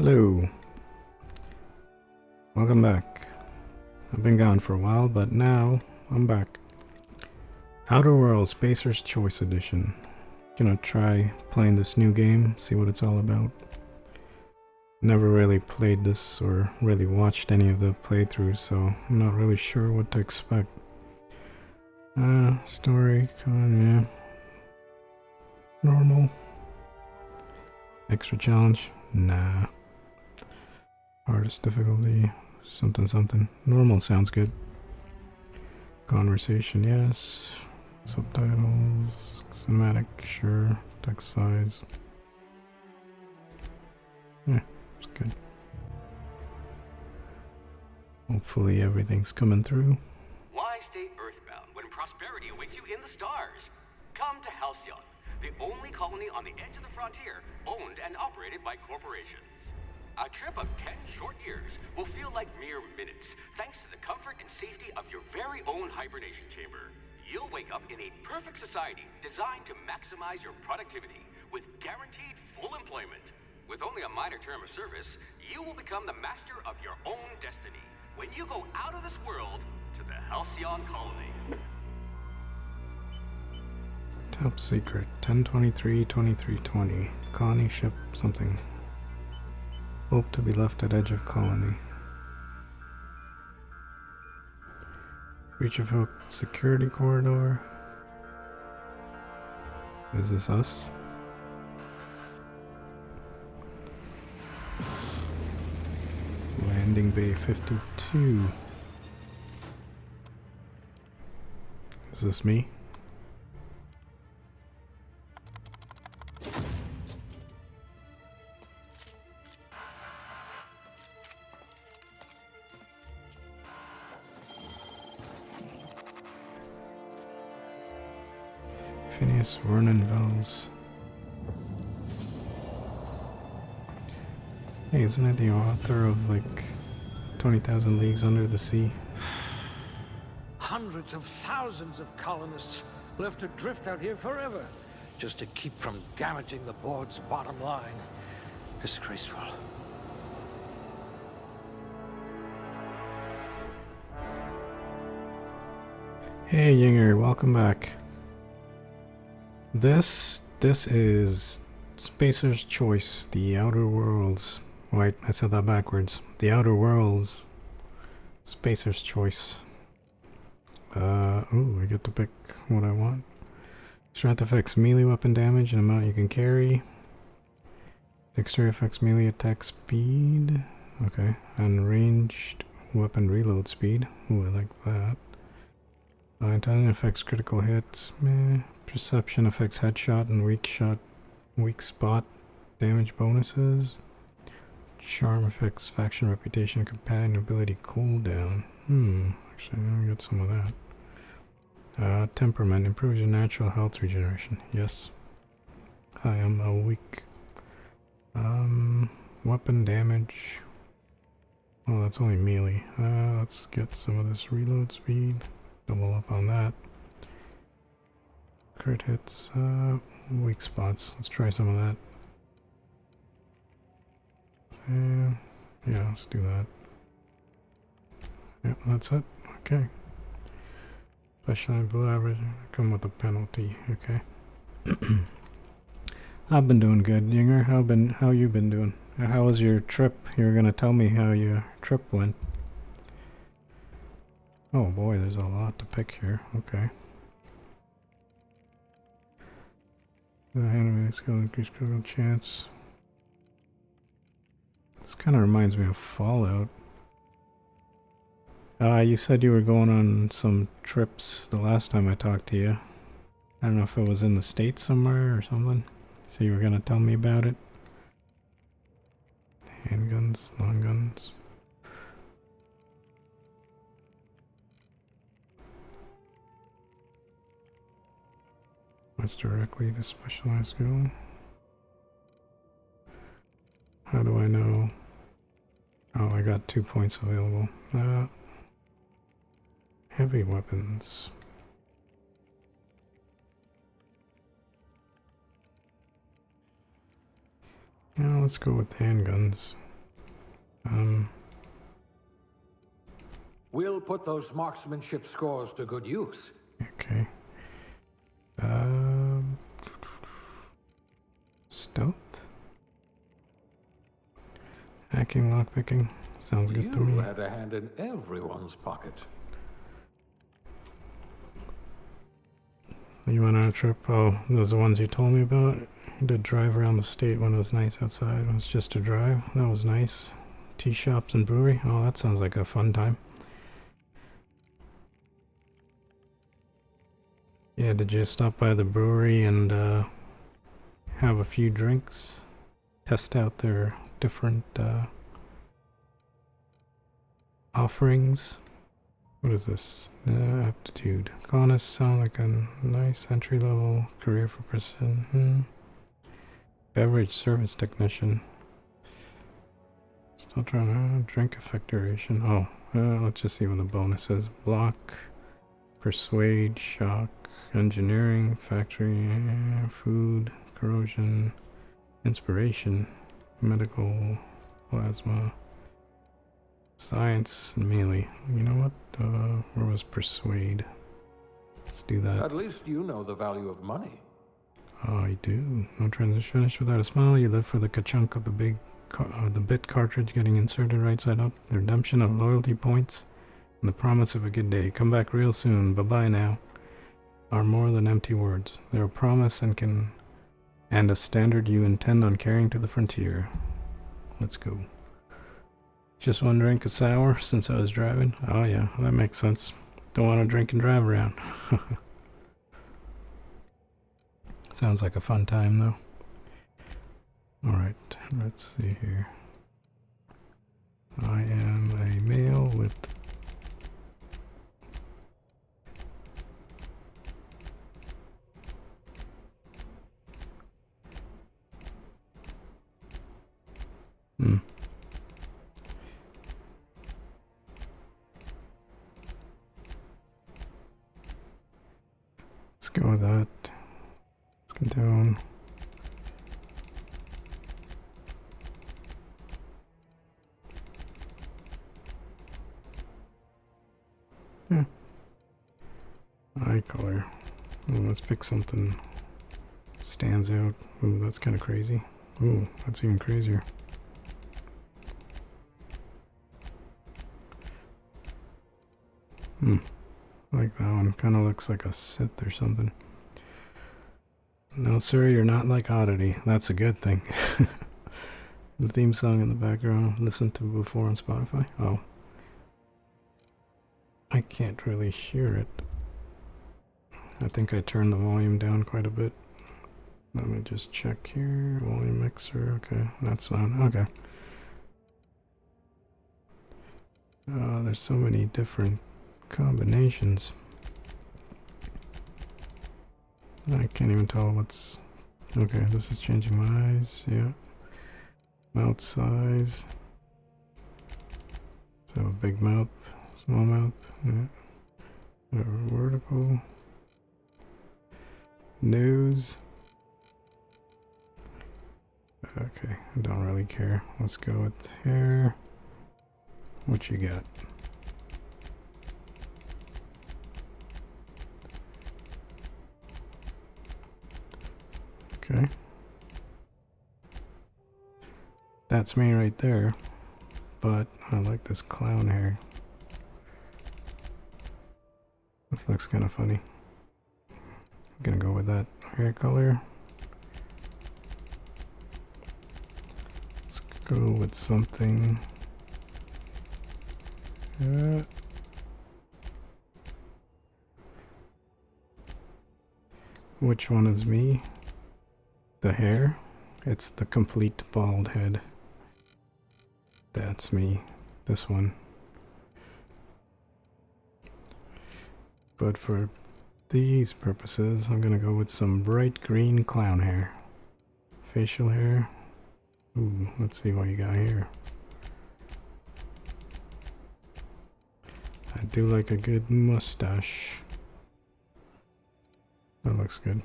Hello. Welcome back. I've been gone for a while, but now I'm back. Outer Worlds Spacer's Choice Edition. Gonna try playing this new game, see what it's all about. Never really played this or really watched any of the playthroughs, so I'm not really sure what to expect. Story, yeah. Normal. Extra challenge? Nah. Hardest difficulty? Something. Normal sounds good. Conversation, yes. Subtitles. Cinematic, sure. Text size. Yeah, it's good. Hopefully everything's coming through. Why stay earthbound when prosperity awaits you in the stars? Come to Halcyon, the only colony on the edge of the frontier, owned and operated by corporations. A trip of 10 short years will feel like mere minutes, thanks to the comfort and safety of your very own hibernation chamber. You'll wake up in a perfect society designed to maximize your productivity with guaranteed full employment. With only a minor term of service, you will become the master of your own destiny when you go out of this world to the Halcyon colony. Top secret. 1023-2320. Colony ship something. Hope to be left at edge of colony. Reach of Hope security corridor. Is this us? Landing Bay 52. Is this me? Phineas Vernon Wells. Hey, isn't it the author of like 20,000 Leagues Under the Sea? Hundreds of thousands of colonists left adrift out here forever, just to keep from damaging the board's bottom line. Disgraceful. Hey Yinger, welcome back. This is Spacer's Choice, The Outer Worlds. Wait, I said that backwards. The Outer Worlds, Spacer's Choice. Ooh, I get to pick what I want. Strength affects melee weapon damage and amount you can carry. Dexterity affects melee attack speed. Okay, and ranged weapon reload speed. Ooh, I like that. Intelligence affects critical hits. Meh. Perception affects headshot and weak spot damage bonuses. Charm affects faction reputation, companion ability cooldown. Actually, I'm gonna get some of that. Temperament improves your natural health regeneration. Yes. I am a weak. Weapon damage. Oh, that's only melee. Let's get some of this reload speed. Double up on that. Crit hits, weak spots. Let's try some of that. Yeah, let's do that. Yep, that's it. Okay. Specialized blue average, come with a penalty. Okay. I've been doing good, Yinger. How you been doing? How was your trip? You were gonna tell me how your trip went. Oh boy, there's a lot to pick here. Okay. The enemy skill increase critical chance. This kind of reminds me of Fallout. You said you were going on some trips the last time I talked to you. I don't know if it was in the States somewhere or something. So you were gonna tell me about it. Handguns, long guns. What's directly to specialized skill? How do I know? Oh, I got 2 points available. Heavy weapons. Now let's go with handguns. We'll put those marksmanship scores to good use. Okay. Stealth? Hacking, lockpicking. Sounds good to You me. had a hand in everyone's pocket. You went on a trip? Oh, those are the ones you told me about? I did drive around the state when it was nice outside. It was just a drive. That was nice. Tea shops and brewery. Oh, that sounds like a fun time. Yeah, did you stop by the brewery and have a few drinks? Test out their different offerings? What is this? Aptitude. Colonists sound like a nice entry-level career for person. Beverage service technician. Still trying to drink effect duration. Oh, let's just see what the bonus is. Block, persuade, shock, engineering, factory, food, corrosion, inspiration, medical, plasma, science, melee. You know what? Where was persuade? Let's do that. At least you know the value of money. Oh, I do. No transition finish without a smile. You live for the ka-chunk of the the bit cartridge getting inserted right side up. The redemption of loyalty points. And the promise of a good day. Come back real soon. Bye-bye now. Are more than empty words. They're a promise and a standard you intend on carrying to the frontier. Let's go. Just one drink of sour since I was driving. Oh yeah, that makes sense. Don't want to drink and drive around. Sounds like a fun time though. Alright, let's see here. I am a male with Let's go with that. Let's get down. Yeah. Eye color. Ooh, let's pick something stands out. Ooh, that's kind of crazy. Ooh, that's even crazier. I like that one. Kind of looks like a Sith or something. No, sir, you're not like Oddity. That's a good thing. The theme song in the background, listened to before on Spotify. Oh. I can't really hear it. I think I turned the volume down quite a bit. Let me just check here. Volume mixer. Okay, that's on. Okay. There's so many different combinations. I can't even tell what's... Okay, this is changing my eyes. Yeah. Mouth size. So big mouth, small mouth. Yeah. Vertical. Nose. Okay, I don't really care. Let's go with hair. What you got? Okay. That's me right there. But I like this clown hair. This looks kind of funny. I'm gonna go with that hair color. Let's go with something. Which one is me? The hair? It's the complete bald head. That's me. This one. But for these purposes, I'm gonna go with some bright green clown hair. Facial hair. Ooh, let's see what you got here. I do like a good mustache. That looks good.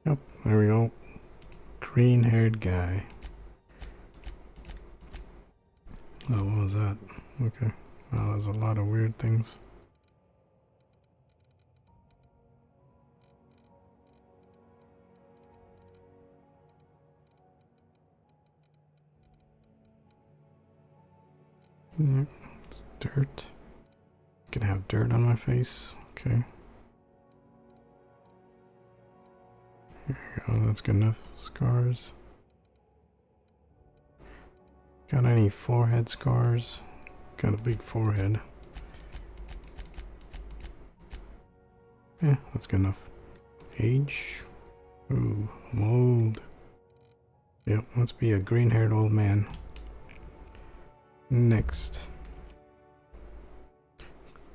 Yep, there we go. green-haired guy. Oh, what was that? Okay. Wow, there's a lot of weird things. Yep. Dirt. Gonna have dirt on my face. Okay. There you go. That's good enough. Scars. Got any forehead scars? Got a big forehead. Yeah, that's good enough. Age. Ooh, I'm old. Yep, let's be a green-haired old man. Next.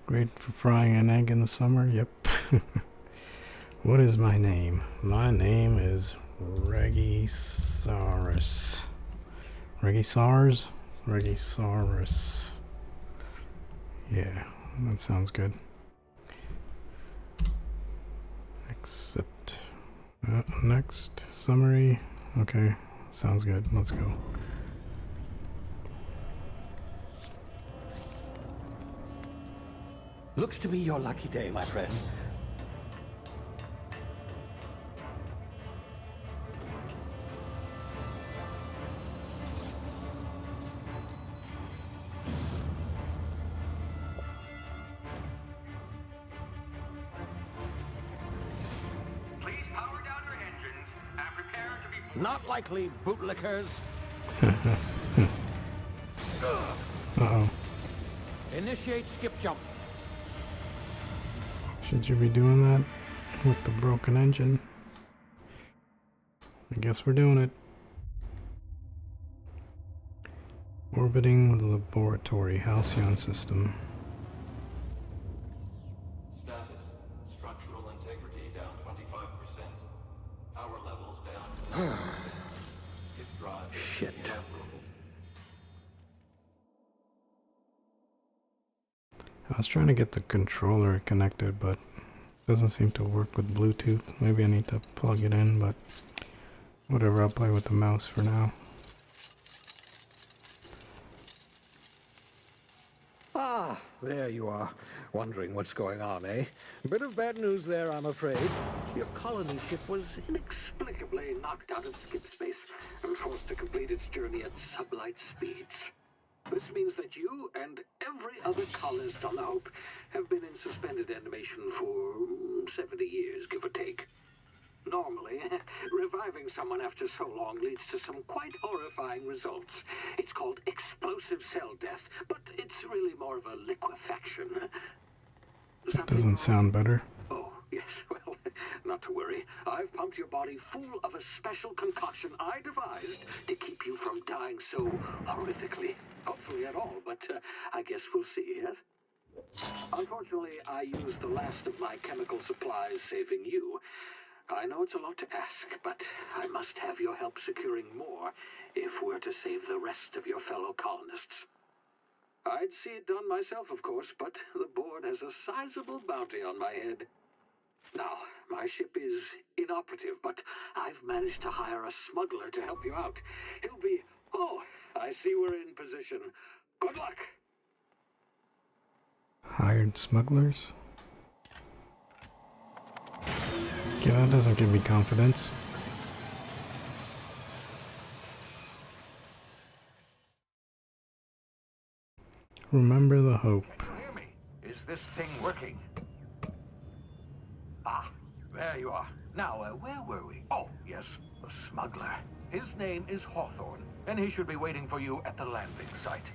Great for frying an egg in the summer? Yep. What is my name? My name is Regisaurus. Regisaurs? Regisaurus. Yeah, that sounds good. Accept. Next. Summary. Okay, sounds good. Let's go. Looks to be your lucky day, my friend. Please power down your engines and prepare to be... Not likely, bootlickers. Uh-oh. Initiate skip jump. Should you be doing that with the broken engine? I guess we're doing it. Orbiting the laboratory Halcyon system. Status. Structural integrity down 25%. Power levels down 10%. Hit drive. Shit. Inoperable. I was trying to get the controller connected, but it doesn't seem to work with Bluetooth. Maybe I need to plug it in, but whatever, I'll play with the mouse for now. Ah, there you are. Wondering what's going on, eh? A bit of bad news there, I'm afraid. Your colony ship was inexplicably knocked out of skip space and forced to complete its journey at sublight speeds. This means that you and every other colonist on the Hope have been in suspended animation for 70 years, give or take. Normally, reviving someone after so long leads to some quite horrifying results. It's called explosive cell death, but it's really more of a liquefaction. That doesn't sound better. Oh, yes, well, not to worry. I've pumped your body full of a special concoction I devised to keep you from dying so horrifically. Hopefully at all, but I guess we'll see, yes? Unfortunately, I used the last of my chemical supplies saving you. I know it's a lot to ask, but I must have your help securing more if we're to save the rest of your fellow colonists. I'd see it done myself, of course, but the board has a sizable bounty on my head. Now, my ship is inoperative, but I've managed to hire a smuggler to help you out. He'll be... Oh, I see we're in position. Good luck! Hired smugglers? Yeah, that doesn't give me confidence. Remember the Hope. Can you hear me? Is this thing working? Ah, there you are. Now, where were we? Oh, yes, the smuggler. His name is Hawthorne, and he should be waiting for you at the landing site.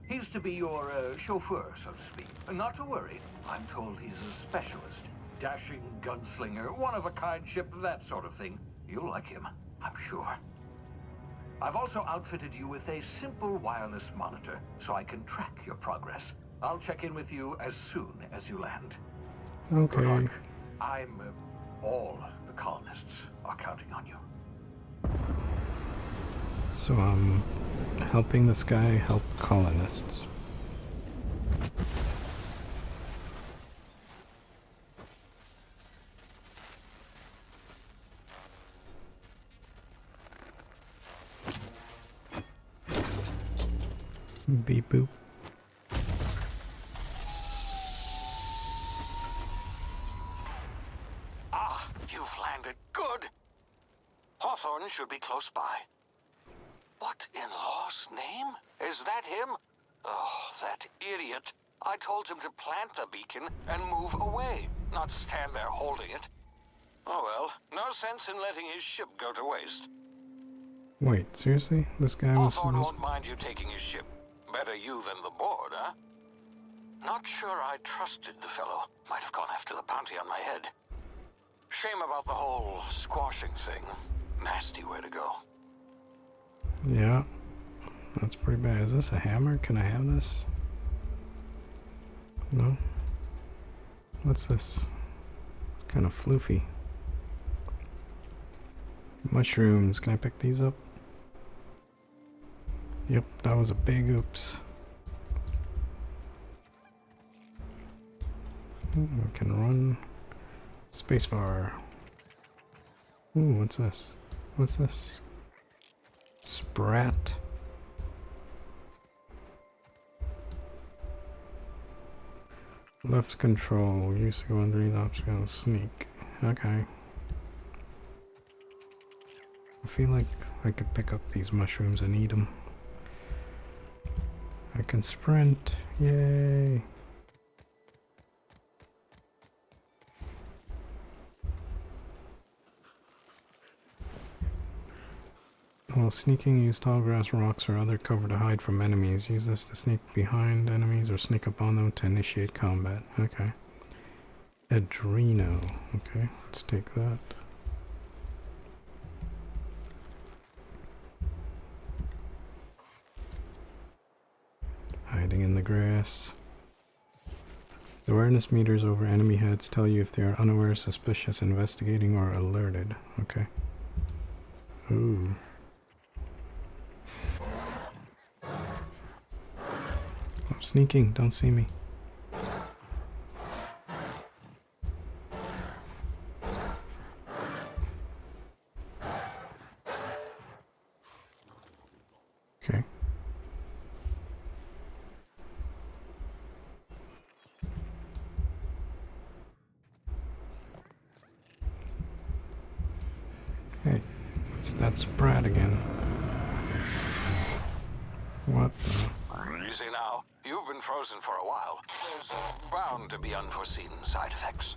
He's to be your chauffeur, so to speak. Not to worry, I'm told he's a specialist. Dashing gunslinger, one-of-a-kind ship, that sort of thing. You'll like him, I'm sure. I've also outfitted you with a simple wireless monitor, so I can track your progress. I'll check in with you as soon as you land. Good Okay. luck. All the colonists are counting on you. So I'm helping this guy help colonists. Beep boop. Ah, you've landed. Good. Hawthorne should be close by. What in law's name? Is that him? Oh, that idiot. I told him to plant the beacon and move away, not stand there holding it. Oh well, no sense in letting his ship go to waste. Wait, seriously? This guy was Hawthorne supposed... won't mind you taking his ship. Better you than the board, huh? Not sure I trusted the fellow. Might have gone after the bounty on my head. Shame about the whole squashing thing. Nasty way to go. Yeah. That's pretty bad. Is this a hammer? Can I have this? No? What's this? Kind of floofy. Mushrooms. Can I pick these up? Yep, that was a big oops. Ooh, I can run. Spacebar. Ooh, what's this? What's this? Sprat. Left control. Use to go underneath obstacle. Sneak. Okay. I feel like I could pick up these mushrooms and eat them. I can sprint. Yay. While sneaking, use tall grass, rocks, or other cover to hide from enemies. Use this to sneak behind enemies or sneak up on them to initiate combat. Okay. Adreno. Okay, let's take that. Hiding in the grass. The awareness meters over enemy heads tell you if they are unaware, suspicious, investigating, or alerted. Okay. Ooh. I'm sneaking, don't see me. Okay. Hey, what's that sprat again? What the? Easy now. You've been frozen for a while. There's bound to be unforeseen side effects.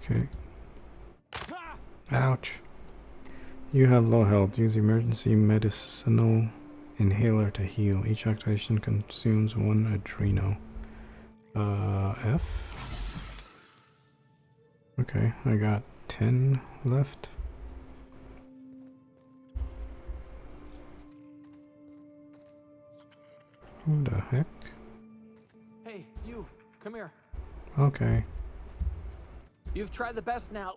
Okay. Ouch. You have low health. Use emergency medicinal inhaler to heal. Each activation consumes 1 adreno. F? Okay, I got 10 left. Who the heck? Hey, you, come here. Okay. You've tried the best now.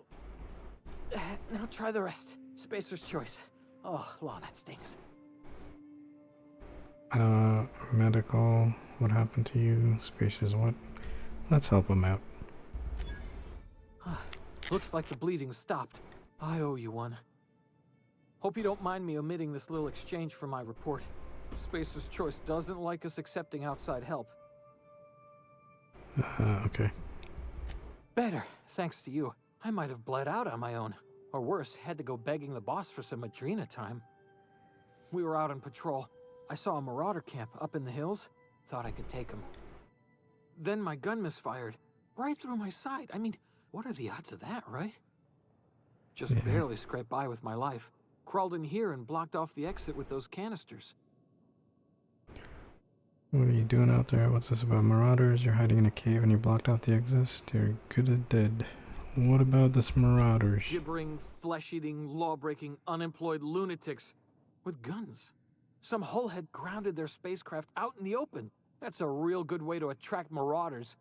Now try the rest. Spacer's choice. Oh, law, that stings. Medical. What happened to you? Spacious what? Let's help him out. Looks like the bleeding stopped. I owe you one. Hope you don't mind me omitting this little exchange from my report. Spacer's choice doesn't like us accepting outside help. Okay. Better, thanks to you. I might have bled out on my own. Or worse, had to go begging the boss for some Adrena time. We were out on patrol. I saw a marauder camp up in the hills. Thought I could take him. Then my gun misfired. Right through my side. I mean, what are the odds of that, right? Just barely scraped by with my life. Crawled in here and blocked off the exit with those canisters. What are you doing out there? What's this about marauders? You're hiding in a cave and you blocked out the exits? You're good and dead. What about this marauders? Gibbering, flesh-eating, law-breaking, unemployed lunatics with guns. Some hullhead grounded their spacecraft out in the open. That's a real good way to attract marauders.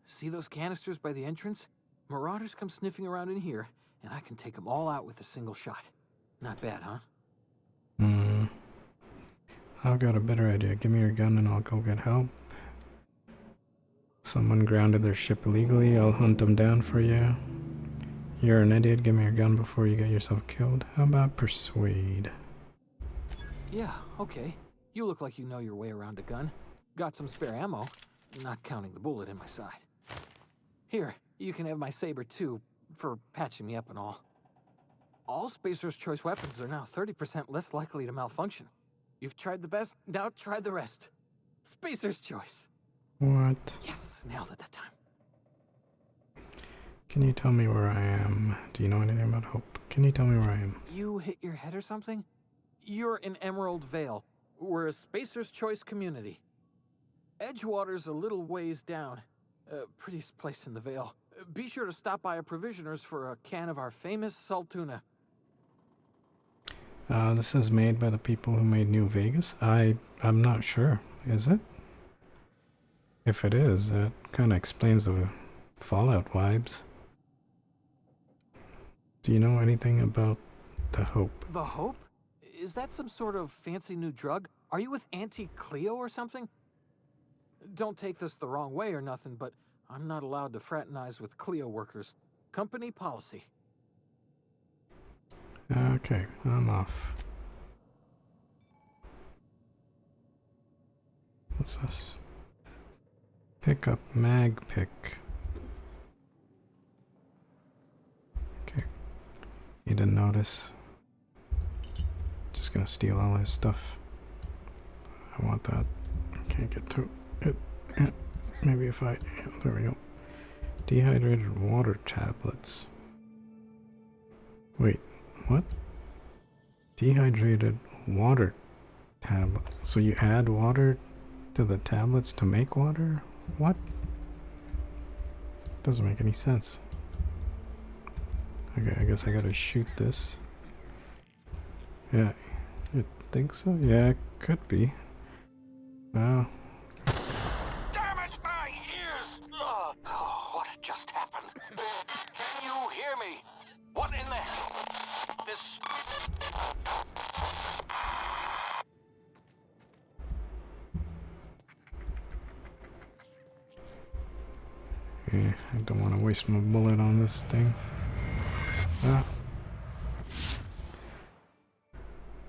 See those canisters by the entrance? Marauders come sniffing around in here, and I can take them all out with a single shot. Not bad, huh? I've got a better idea. Give me your gun and I'll go get help. Someone grounded their ship illegally. I'll hunt them down for you. You're an idiot. Give me your gun before you get yourself killed. How about persuade? Yeah, okay. You look like you know your way around a gun. Got some spare ammo, not counting the bullet in my side. Here, you can have my saber too, for patching me up and all. All Spacer's Choice weapons are now 30% less likely to malfunction. You've tried the best, now try the rest. Spacer's Choice. What? Yes, nailed it that time. Can you tell me where I am? Do you know anything about Hope? Can you tell me where I am? You hit your head or something? You're in Emerald Vale. We're a Spacer's Choice community. Edgewater's a little ways down. Prettiest place in the Vale. Be sure to stop by a Provisioners for a can of our famous salt tuna. This is made by the people who made New Vegas? I'm not sure. Is it? If it is, that kind of explains the Fallout vibes. Do you know anything about the Hope? The Hope? Is that some sort of fancy new drug? Are you with Auntie Cleo or something? Don't take this the wrong way or nothing, but I'm not allowed to fraternize with Cleo workers. Company policy. Okay, I'm off. What's this? Pick up mag pick. Okay. You didn't notice. Just gonna steal all his stuff. I want that. I can't get to it. Maybe if I... Yeah, there we go. Dehydrated water tablets. Wait, what? Dehydrated water tablet. So you add water to the tablets to make water? What? Doesn't make any sense. Okay, I guess I gotta shoot this. Yeah, you think so? Yeah, it could be. Wow. Damn it, my ears! Oh, what just happened? Can you hear me? What in the hell? This... Yeah, I don't want to waste my bullet on this thing. Ah.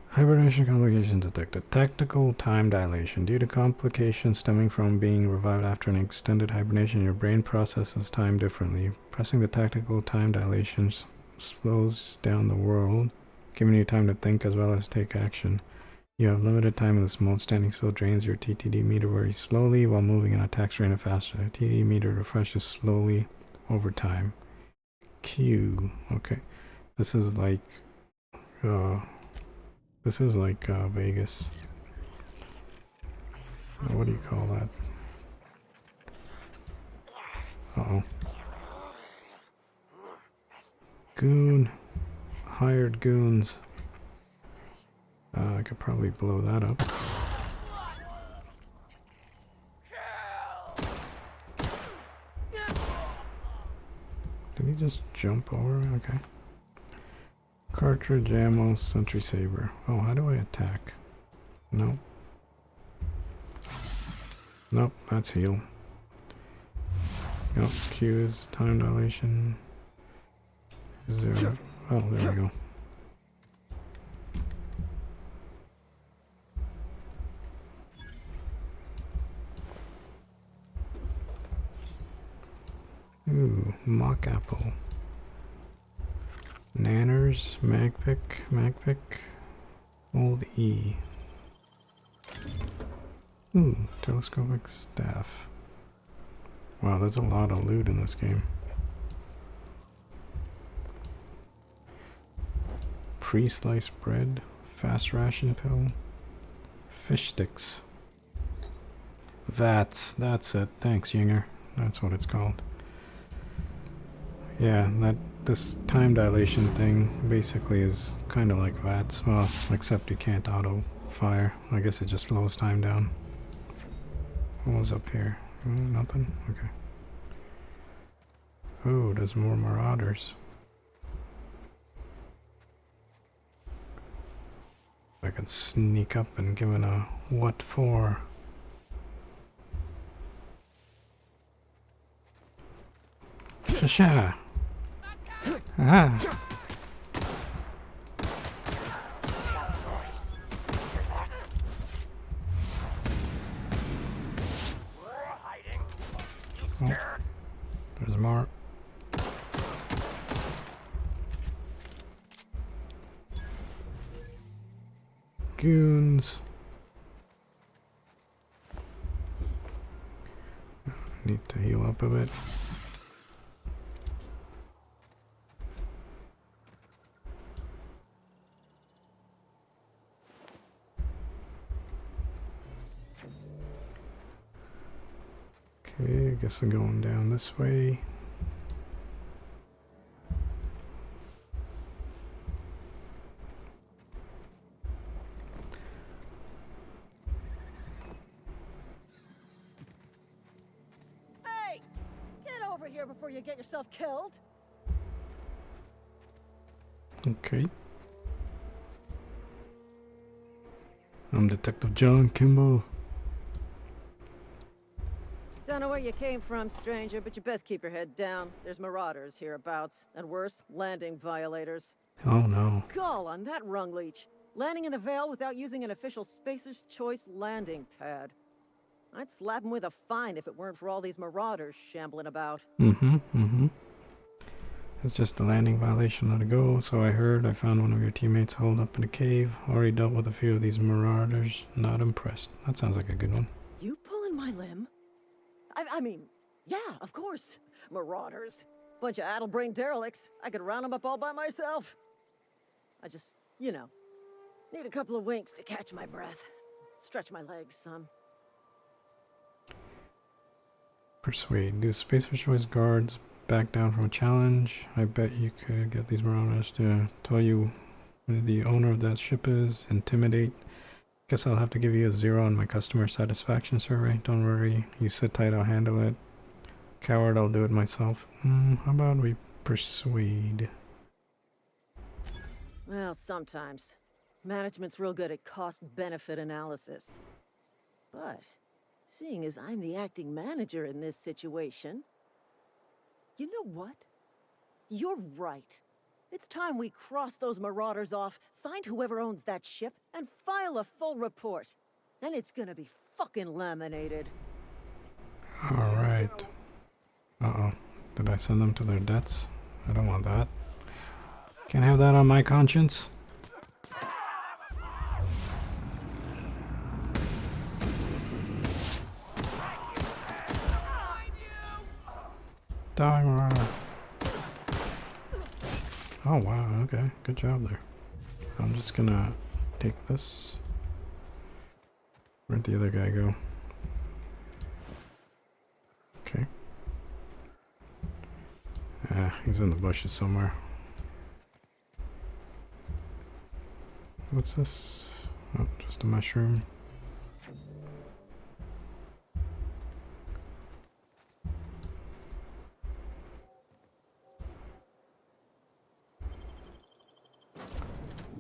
Hibernation complications detected. Tactical time dilation. Due to complications stemming from being revived after an extended hibernation, your brain processes time differently. Pressing the tactical time dilation slows down the world, giving you time to think as well as take action. You have limited time in this mode. Standing still drains your TTD meter very slowly, while moving and attacks drain it faster. The TTD meter refreshes slowly over time. Q. Okay. This is like Vegas. What do you call that? Uh-oh. Goon. Hired goons. I could probably blow that up. Did he just jump over? Okay. Cartridge, ammo, sentry saber. Oh, how do I attack? Nope. Nope, that's heal. Yep, Q is time dilation. Is there... Oh, there we go. Ooh, mock apple. Nanners, magpick, old E. Ooh, telescopic staff. Wow, there's a lot of loot in this game. Pre-sliced bread, fast ration pill, fish sticks. VATS, that's it. Thanks, Yinger. That's what it's called. Yeah, this time dilation thing basically is kind of like VATS. Well, except you can't auto fire. I guess it just slows time down. What was up here? Nothing? Okay. Oh, there's more marauders. I could sneak up and give it a what for. Shasha! Ah! Oh, there's more. Goons. Need to heal up a bit. Okay, I guess I'm going down this way. Hey! Get over here before you get yourself killed! Okay. I'm Detective John Kimball. Don't know where you came from, stranger, but you best keep your head down. There's marauders hereabouts, and worse, landing violators. Oh no. Gall on that rung leech. Landing in the Vale without using an official Spacer's Choice landing pad. I'd slap him with a fine if it weren't for all these marauders shambling about. It's just a landing violation, let it go. So I heard. I found one of your teammates holed up in a cave. Already dealt with a few of these marauders. Not impressed. That sounds like a good one. You pulling my limb? I mean, yeah, of course. Marauders. Bunch of addle-brained derelicts. I could round them up all by myself. I just, you know, need a couple of winks to catch my breath. Stretch my legs, son. Persuade. Do Spacer Choice guards back down from a challenge? I bet you could get these marauders to tell you who the owner of that ship is. Intimidate. Guess I'll have to give you a 0 on my customer satisfaction survey. Don't worry. You sit tight, I'll handle it. Coward, I'll do it myself. How about we persuade? Well, sometimes. Management's real good at cost-benefit analysis. But, seeing as I'm the acting manager in this situation, you know what? You're right. It's time we cross those marauders off, find whoever owns that ship, and file a full report. Then it's gonna be fucking laminated. Alright. Uh-oh. Did I send them to their deaths? I don't want that. Can't have that on my conscience. Die, marauder. Oh wow, okay. Good job there. I'm just gonna take this. Where'd the other guy go? Okay. Ah, he's in the bushes somewhere. What's this? Oh, just a mushroom.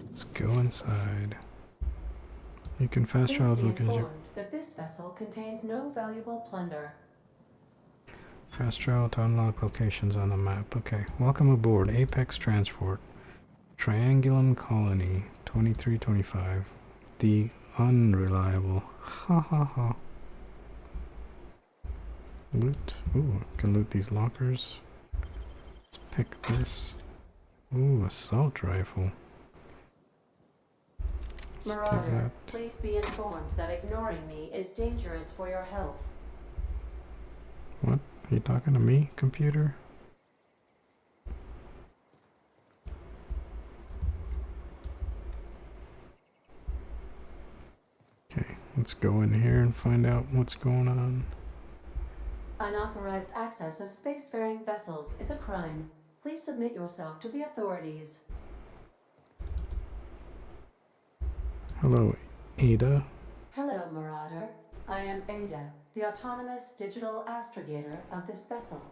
Let's go inside. You can fast travel to Please be look at your informed that this vessel contains no valuable plunder. fast travel to unlock locations on the map. Okay, welcome aboard Apex Transport, Triangulum Colony 2325. The unreliable. Ha ha ha. Loot. Ooh, I can loot these lockers. Let's pick this. Ooh, assault rifle. Let's take Marauder, that. please be informed that ignoring me is dangerous for your health. What? Are you talking to me, computer? Okay, let's go in here and find out what's going on. Unauthorized access of spacefaring vessels is a crime. Please submit yourself to the authorities. Hello, Ada. Hello, Marauder. I am Ada, the autonomous digital astrogator of this vessel.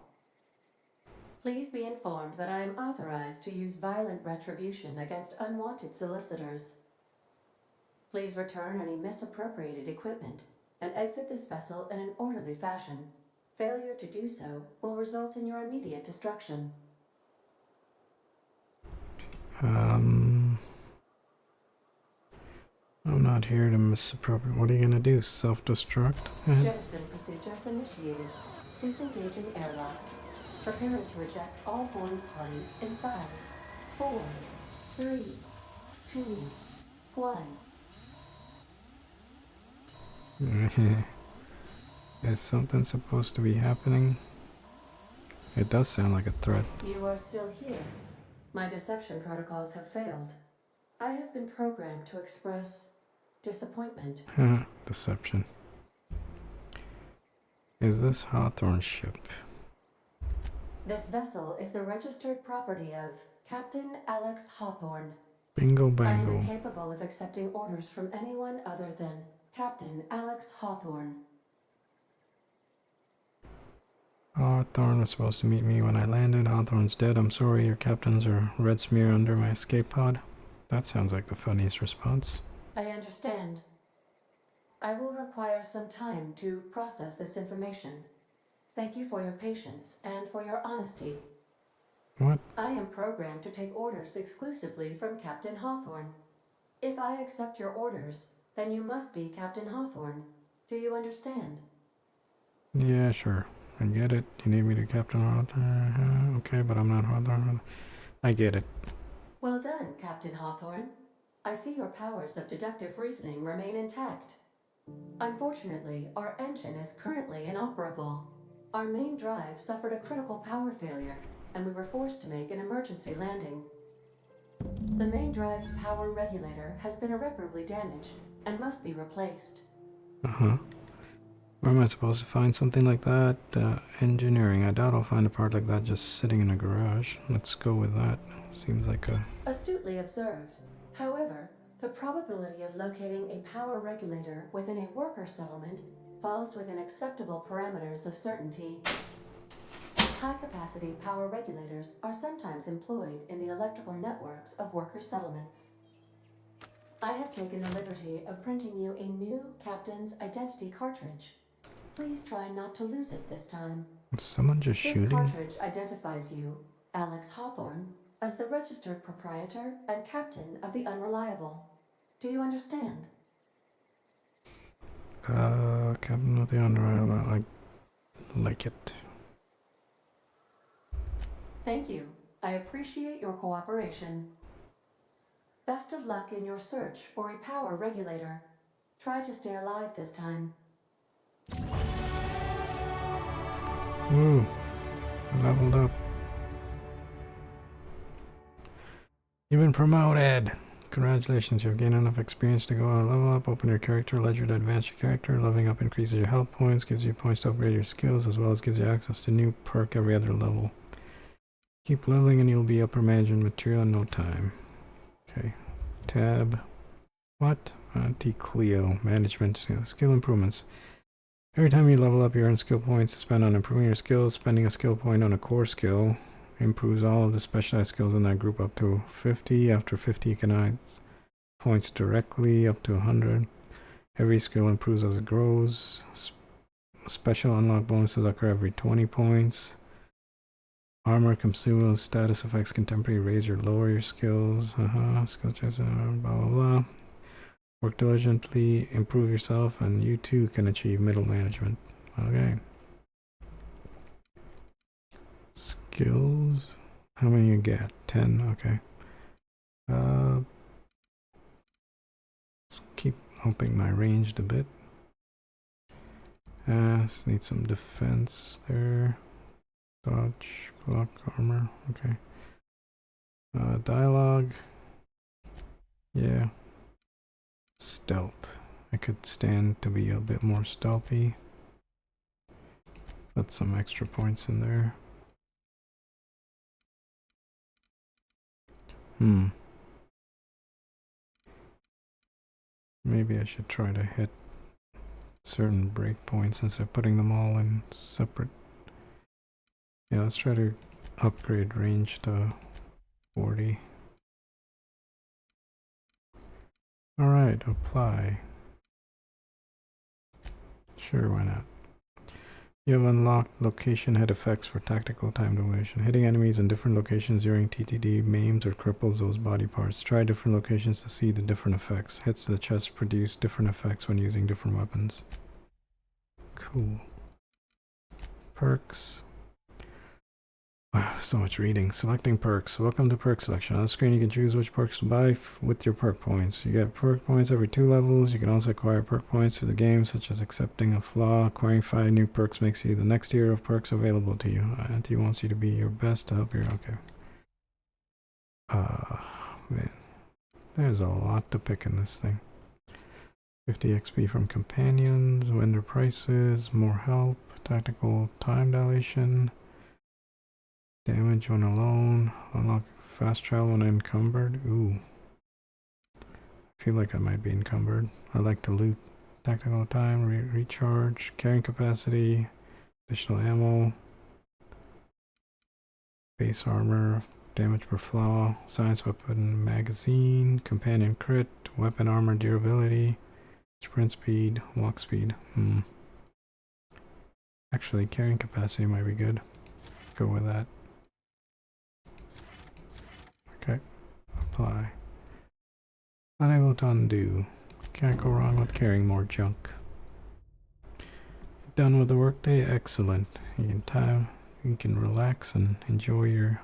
Please be informed that I am authorized to use violent retribution against unwanted solicitors. Please return any misappropriated equipment and exit this vessel in an orderly fashion. Failure to do so will result in your immediate destruction. I'm not here to misappropriate. What are you gonna do? Self-destruct? Jettison procedures initiated. Disengaging airlocks. Preparing to eject all boarding parties in 5, 4, 3, 2, 1. Is something supposed to be happening? It does sound like a threat. You are still here. My deception protocols have failed. I have been programmed to express disappointment. Deception. Is this Hawthorne ship? This vessel is the registered property of Captain Alex Hawthorne. Bingo I am bango. incapable of accepting orders from anyone other than Captain Alex Hawthorne. Hawthorne was supposed to meet me when I landed. Hawthorne's dead. I'm sorry, your captains are red smear under my escape pod. That sounds like the funniest response. I understand. I will require some time to process this information. Thank you for your patience and for your honesty. What? I am programmed to take orders exclusively from Captain Hawthorne. If I accept your orders, then you must be Captain Hawthorne. Do you understand? Yeah, sure. I get it. You need me to Captain Hawthorne? Okay, but I'm not Hawthorne. I get it. Well done, Captain Hawthorne. I see your powers of deductive reasoning remain intact. Unfortunately, our engine is currently inoperable. Our main drive suffered a critical power failure, and we were forced to make an emergency landing. The main drive's power regulator has been irreparably damaged and must be replaced. Where am I supposed to find something like that? Engineering. I doubt I'll find a part like that just sitting in a garage. Let's go with that. Seems like a... Astutely observed. However, the probability of locating a power regulator within a worker settlement falls within acceptable parameters of certainty. High-capacity power regulators are sometimes employed in the electrical networks of worker settlements. I have taken the liberty of printing you a new Captain's Identity cartridge. Please try not to lose it this time. Was someone just This shooting? cartridge identifies you, Alex Hawthorne, as the registered proprietor and captain of the Unreliable. Do you understand? Captain of the Unreliable. I like it. Thank you. I appreciate your cooperation. Best of luck in your search for a power regulator. Try to stay alive this time. Woo! I leveled up. You've been promoted! Congratulations, you've gained enough experience to go on a level up, open your character ledger to advance your character. Leveling up increases your health points, gives you points to upgrade your skills, as well as gives you access to new perk every other level. Keep leveling and you'll be upper management material in no time. Okay. Tab. What? Anti-Cleo. Management. Skill improvements. Every time you level up, you earn skill points to spend on improving your skills. Spending a skill point on a core skill improves all of the specialized skills in that group up to 50. After 50, you can add points directly up to 100. Every skill improves as it grows. Special unlock bonuses occur every 20 points. Armor, consumables, status effects, contemporary, raise or lower your skills. Skill checks, blah blah blah. Work diligently, improve yourself, and you too can achieve middle management. Okay. Skills. How many you get? 10. Okay. Let's keep upping my ranged a bit. Need some defense there. Dodge, block, armor. Okay. Dialogue. Yeah. Stealth. I could stand to be a bit more stealthy. Put some extra points in there. Maybe I should try to hit certain breakpoints instead of putting them all in separate. Yeah, let's try to upgrade range to 40. Alright, apply. Sure, why not? You have unlocked location head effects for tactical time dilation. Hitting enemies in different locations during TTD maims or cripples those body parts. Try different locations to see the different effects. Hits to the chest produce different effects when using different weapons. Cool. Perks. Wow, so much reading. Selecting perks. Welcome to perk selection. On the screen you can choose which perks to buy with your perk points. You get perk points every 2 levels. You can also acquire perk points through the game, such as accepting a flaw. Acquiring 5 new perks makes you the next tier of perks available to you. Auntie wants you to be your best to help your... Okay. Man. There's a lot to pick in this thing. 50 XP from companions, vendor prices, more health, tactical time dilation, damage when alone, unlock fast travel when encumbered. Ooh. I feel like I might be encumbered. I like to loot. Tactical time, recharge, carrying capacity, additional ammo, base armor, damage per flaw, science weapon magazine, companion crit, weapon armor durability, sprint speed, walk speed. Actually, carrying capacity might be good. Go with that. Okay. Apply. Unable to undo. Can't go wrong with carrying more junk. Done with the workday? Excellent. You can relax and enjoy your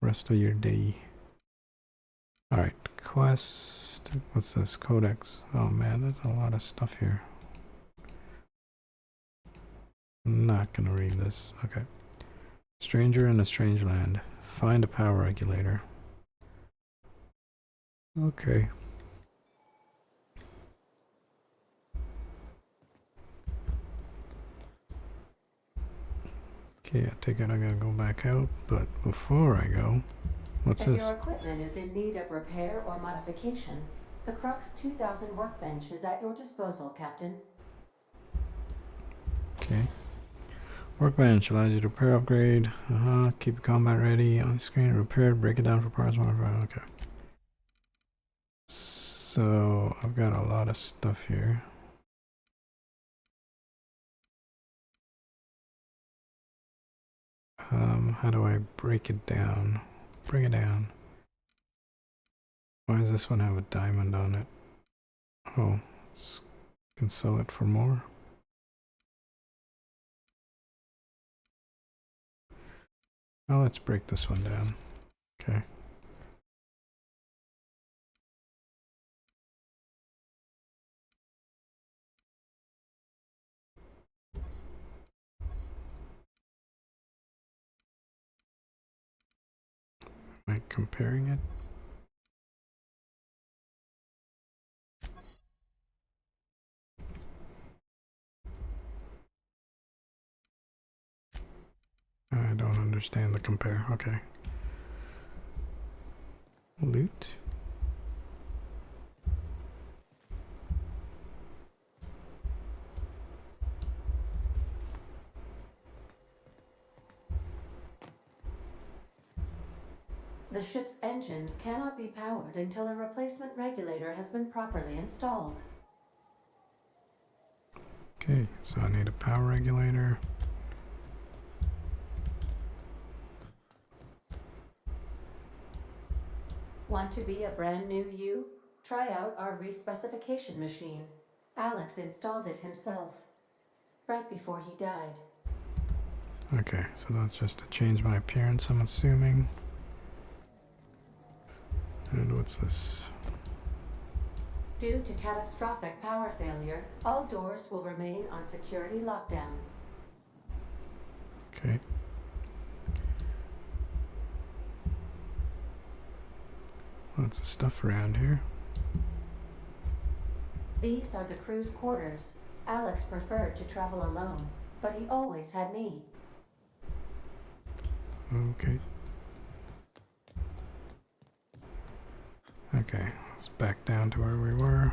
rest of your day. Alright, quest. What's this? Codex. Oh man, there's a lot of stuff here. I'm not gonna read this. Okay. Stranger in a strange land. Find a power regulator. Okay. Okay, I take it I gotta go back out, but before I go, what's if this? your equipment is in need of repair or modification, the Crux 2000 workbench is at your disposal, Captain. Okay. Workbench allows you to repair, upgrade. Keep your combat ready on the screen. Repair, break it down for parts. Okay. So I've got a lot of stuff here. How do I break it down? Bring it down. Why does this one have a diamond on it? Oh, can sell it for more. Well, let's break this one down. Okay. Am I comparing it? I don't understand the compare. Okay. Loot. The ship's engines cannot be powered until a replacement regulator has been properly installed. Okay, so I need a power regulator. Want to be a brand new you? Try out our respecification machine. Alex installed it himself, right before he died. Okay, so that's just to change my appearance, I'm assuming. And what's this? Due to catastrophic power failure, all doors will remain on security lockdown. Okay. Lots of stuff around here. These are the crew's quarters. Alex preferred to travel alone, but he always had me. Okay. Okay, let's back down to where we were.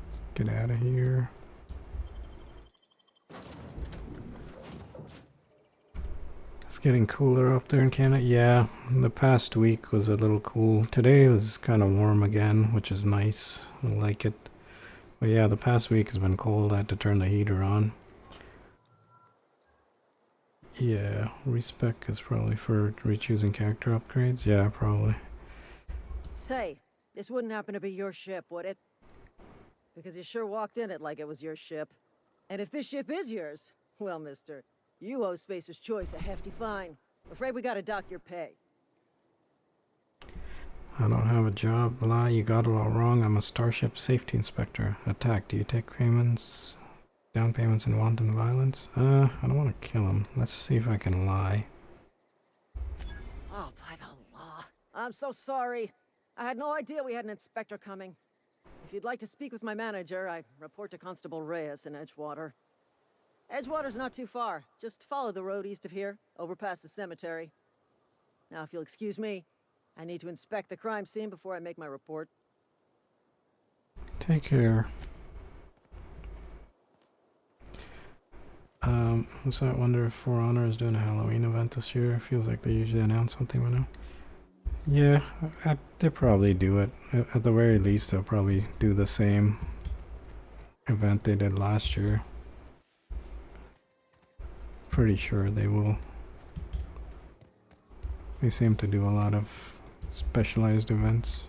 Let's get out of here. It's getting cooler up there in Canada. Yeah, the past week was a little cool. Today was kind of warm again, which is nice. I like it. But yeah, the past week has been cold. I had to turn the heater on. Yeah, respec is probably for rechoosing character upgrades. Yeah, probably. Say, this wouldn't happen to be your ship, would it? Because you sure walked in it like it was your ship. And if this ship is yours, well, mister, you owe Spacer's Choice a hefty fine. Afraid we gotta dock your pay. I don't have a job. Blah, you got it all wrong. I'm a Starship Safety Inspector. Attack. Do you take payments? Down payments in wanton violence? I don't want to kill him. Let's see if I can lie. Oh, by the law. I'm so sorry. I had no idea we had an inspector coming. If you'd like to speak with my manager, I report to Constable Reyes in Edgewater. Edgewater's not too far. Just follow the road east of here, over past the cemetery. Now, if you'll excuse me, I need to inspect the crime scene before I make my report. Take care. So I wonder if For Honor is doing a Halloween event this year. Feels like they usually announce something by now. Yeah, they probably do it. At the very least, they'll probably do the same event they did last year. Pretty sure they will. They seem to do a lot of specialized events.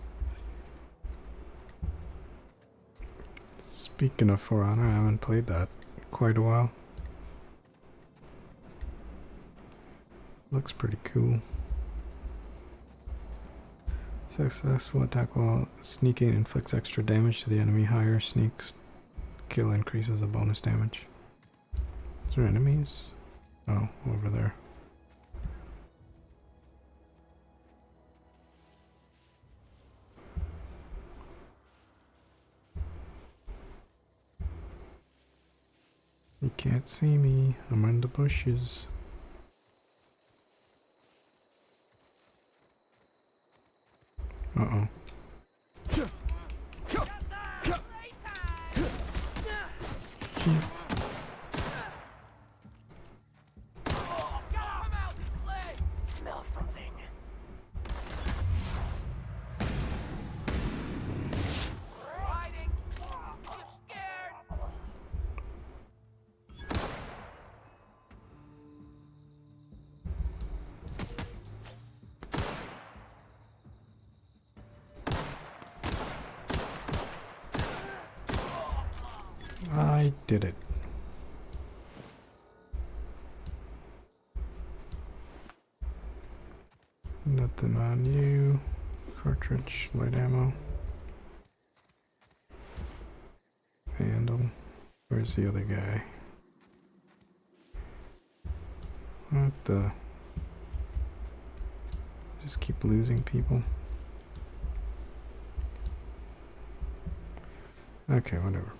Speaking of For Honor, I haven't played that in quite a while. Looks pretty cool. Successful attack while sneaking inflicts extra damage to the enemy. Higher sneaks kill increases the bonus damage. Is there enemies? Oh, over there. You can't see me. I'm in the bushes. Uh-oh. Smell something. Riding. You scared? I did it. Nothing on you. Cartridge, light ammo. Handle. Where's the other guy? What the? Just keep losing people. Okay, whatever.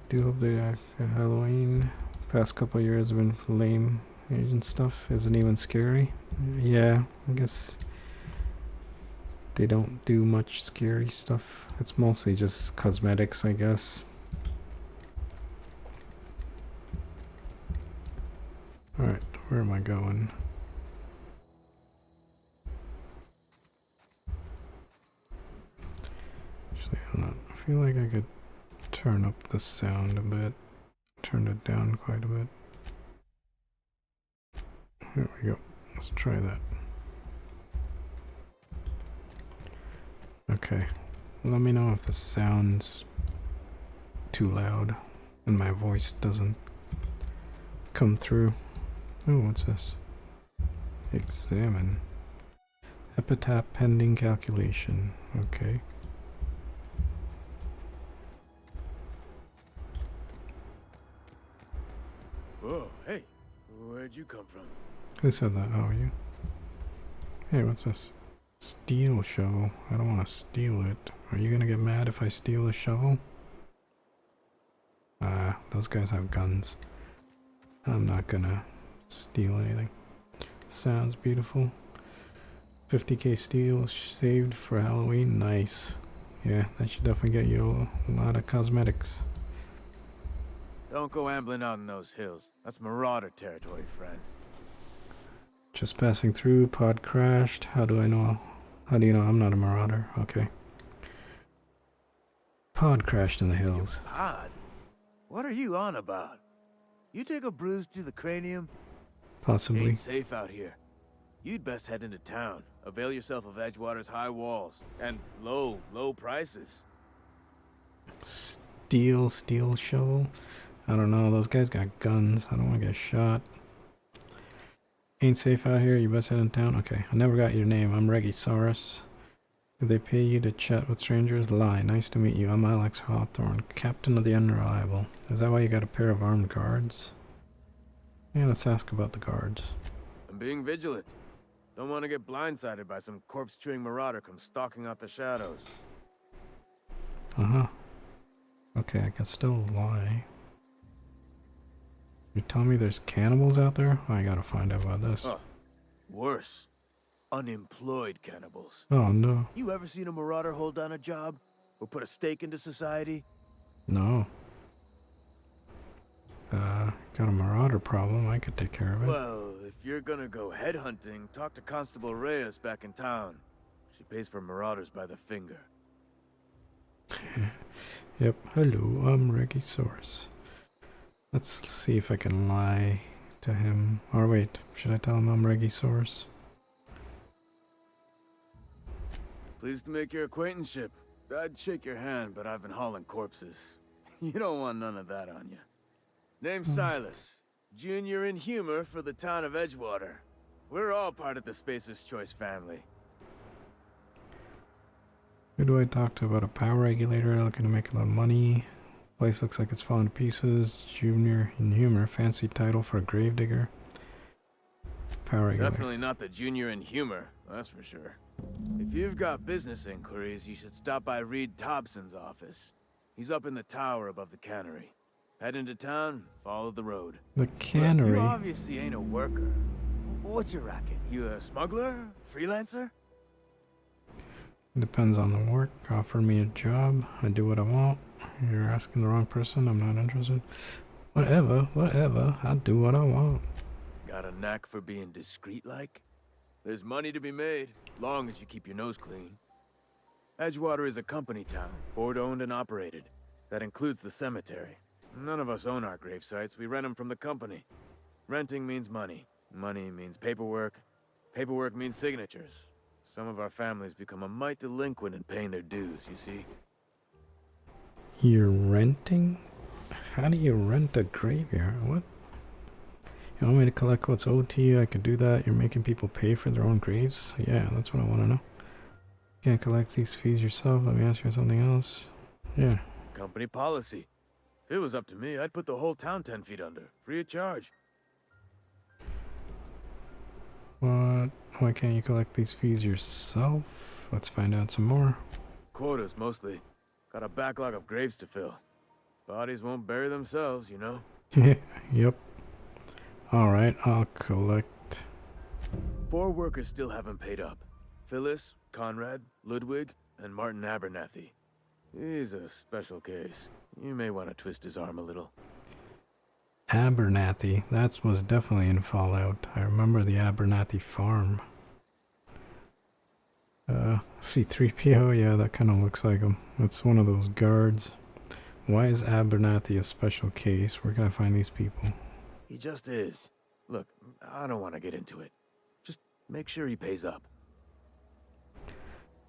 Do hope that Halloween past couple years have been lame agent stuff. Isn't even scary. Yeah, I guess they don't do much scary stuff. It's mostly just cosmetics, I guess. Alright, where am I going? Actually, hold on. I feel like I could turn up the sound a bit. Turn it down quite a bit. There we go. Let's try that. Okay. Let me know if the sound's too loud and my voice doesn't come through. Oh, what's this? Examine. Epitaph pending calculation. Okay. Whoa, hey, where'd you come from? Who said that? Oh, you? Hey, what's this? Steel shovel. I don't want to steal it. Are you gonna get mad if I steal a shovel? Those guys have guns. I'm not gonna steal anything. Sounds beautiful. 50k steel saved for Halloween. Nice. Yeah, that should definitely get you a lot of cosmetics. Don't go ambling out in those hills. That's Marauder territory, friend. Just passing through, pod crashed. How do I know? How do you know I'm not a Marauder? Okay. Pod crashed in the hills. Pod? What are you on about? You take a bruise to the cranium? Possibly. Ain't safe out here. You'd best head into town. Avail yourself of Edgewater's high walls and low prices. Steel shovel? I don't know, those guys got guns. I don't want to get shot. Ain't safe out here, you best head in town? Okay, I never got your name. I'm Regisaurus. Do they pay you to chat with strangers? Lie. Nice to meet you. I'm Alex Hawthorne, captain of the Unreliable. Is that why you got a pair of armed guards? Yeah, let's ask about the guards. I'm being vigilant. Don't want to get blindsided by some corpse-chewing marauder come stalking out the shadows. Uh-huh. Okay, I can still lie. You telling me there's cannibals out there? I gotta find out about this. Oh, worse. Unemployed cannibals. Oh, no. You ever seen a marauder hold down a job? Or put a stake into society? No. Got a marauder problem. I could take care of it. Well, if you're gonna go headhunting, talk to Constable Reyes back in town. She pays for marauders by the finger. Yep. Hello, I'm Regisaurus. Let's see if I can lie to him. Or wait, should I tell him I'm Regisaurus? Pleased to make your acquaintanceship. I'd shake your hand, but I've been hauling corpses. You don't want none of that on you. Name's Silas. Junior in humor for the town of Edgewater. We're all part of the Spacer's Choice family. Who do I talk to about a power regulator looking to make a lot of money? Place looks like it's falling to pieces. Junior in humor. Fancy title for a gravedigger. Power regulator. Definitely not the junior in humor, that's for sure. If you've got business inquiries, you should stop by Reed Thompson's office. He's up in the tower above the cannery. Head into town, follow the road. The Look, cannery? you obviously ain't a worker. What's your racket? You a smuggler? Freelancer? Depends on the work. Offer me a job. I do what I want. You're asking the wrong person. I'm not interested. Whatever. I do what I want. Got a knack for being discreet-like? There's money to be made, long as you keep your nose clean. Edgewater is a company town, board-owned and operated. That includes the cemetery. None of us own our grave sites. We rent them from the company. Renting means money. Money means paperwork. Paperwork means signatures. Some of our families become a mite delinquent in paying their dues, you see. You're renting? How do you rent a graveyard? What? You want me to collect what's owed to you? I could do that. You're making people pay for their own graves? Yeah, that's what I want to know. You can't collect these fees yourself. Let me ask you something else. Yeah. Company policy. If it was up to me, I'd put the whole town 10 feet under, free of charge. What? Why can't you collect these fees yourself? Let's find out some more. Quotas, mostly. Got a backlog of graves to fill. Bodies won't bury themselves, you know? Yep. Alright, I'll collect. 4 workers still haven't paid up. Phyllis, Conrad, Ludwig, and Martin Abernathy. He's a special case. You may want to twist his arm a little. Abernathy. That was definitely in Fallout. I remember the Abernathy farm. C-3PO, yeah, that kind of looks like him. It's one of those guards. Why is Abernathy a special case? Where can I find these people? He just is. Look, I don't want to get into it. Just make sure he pays up.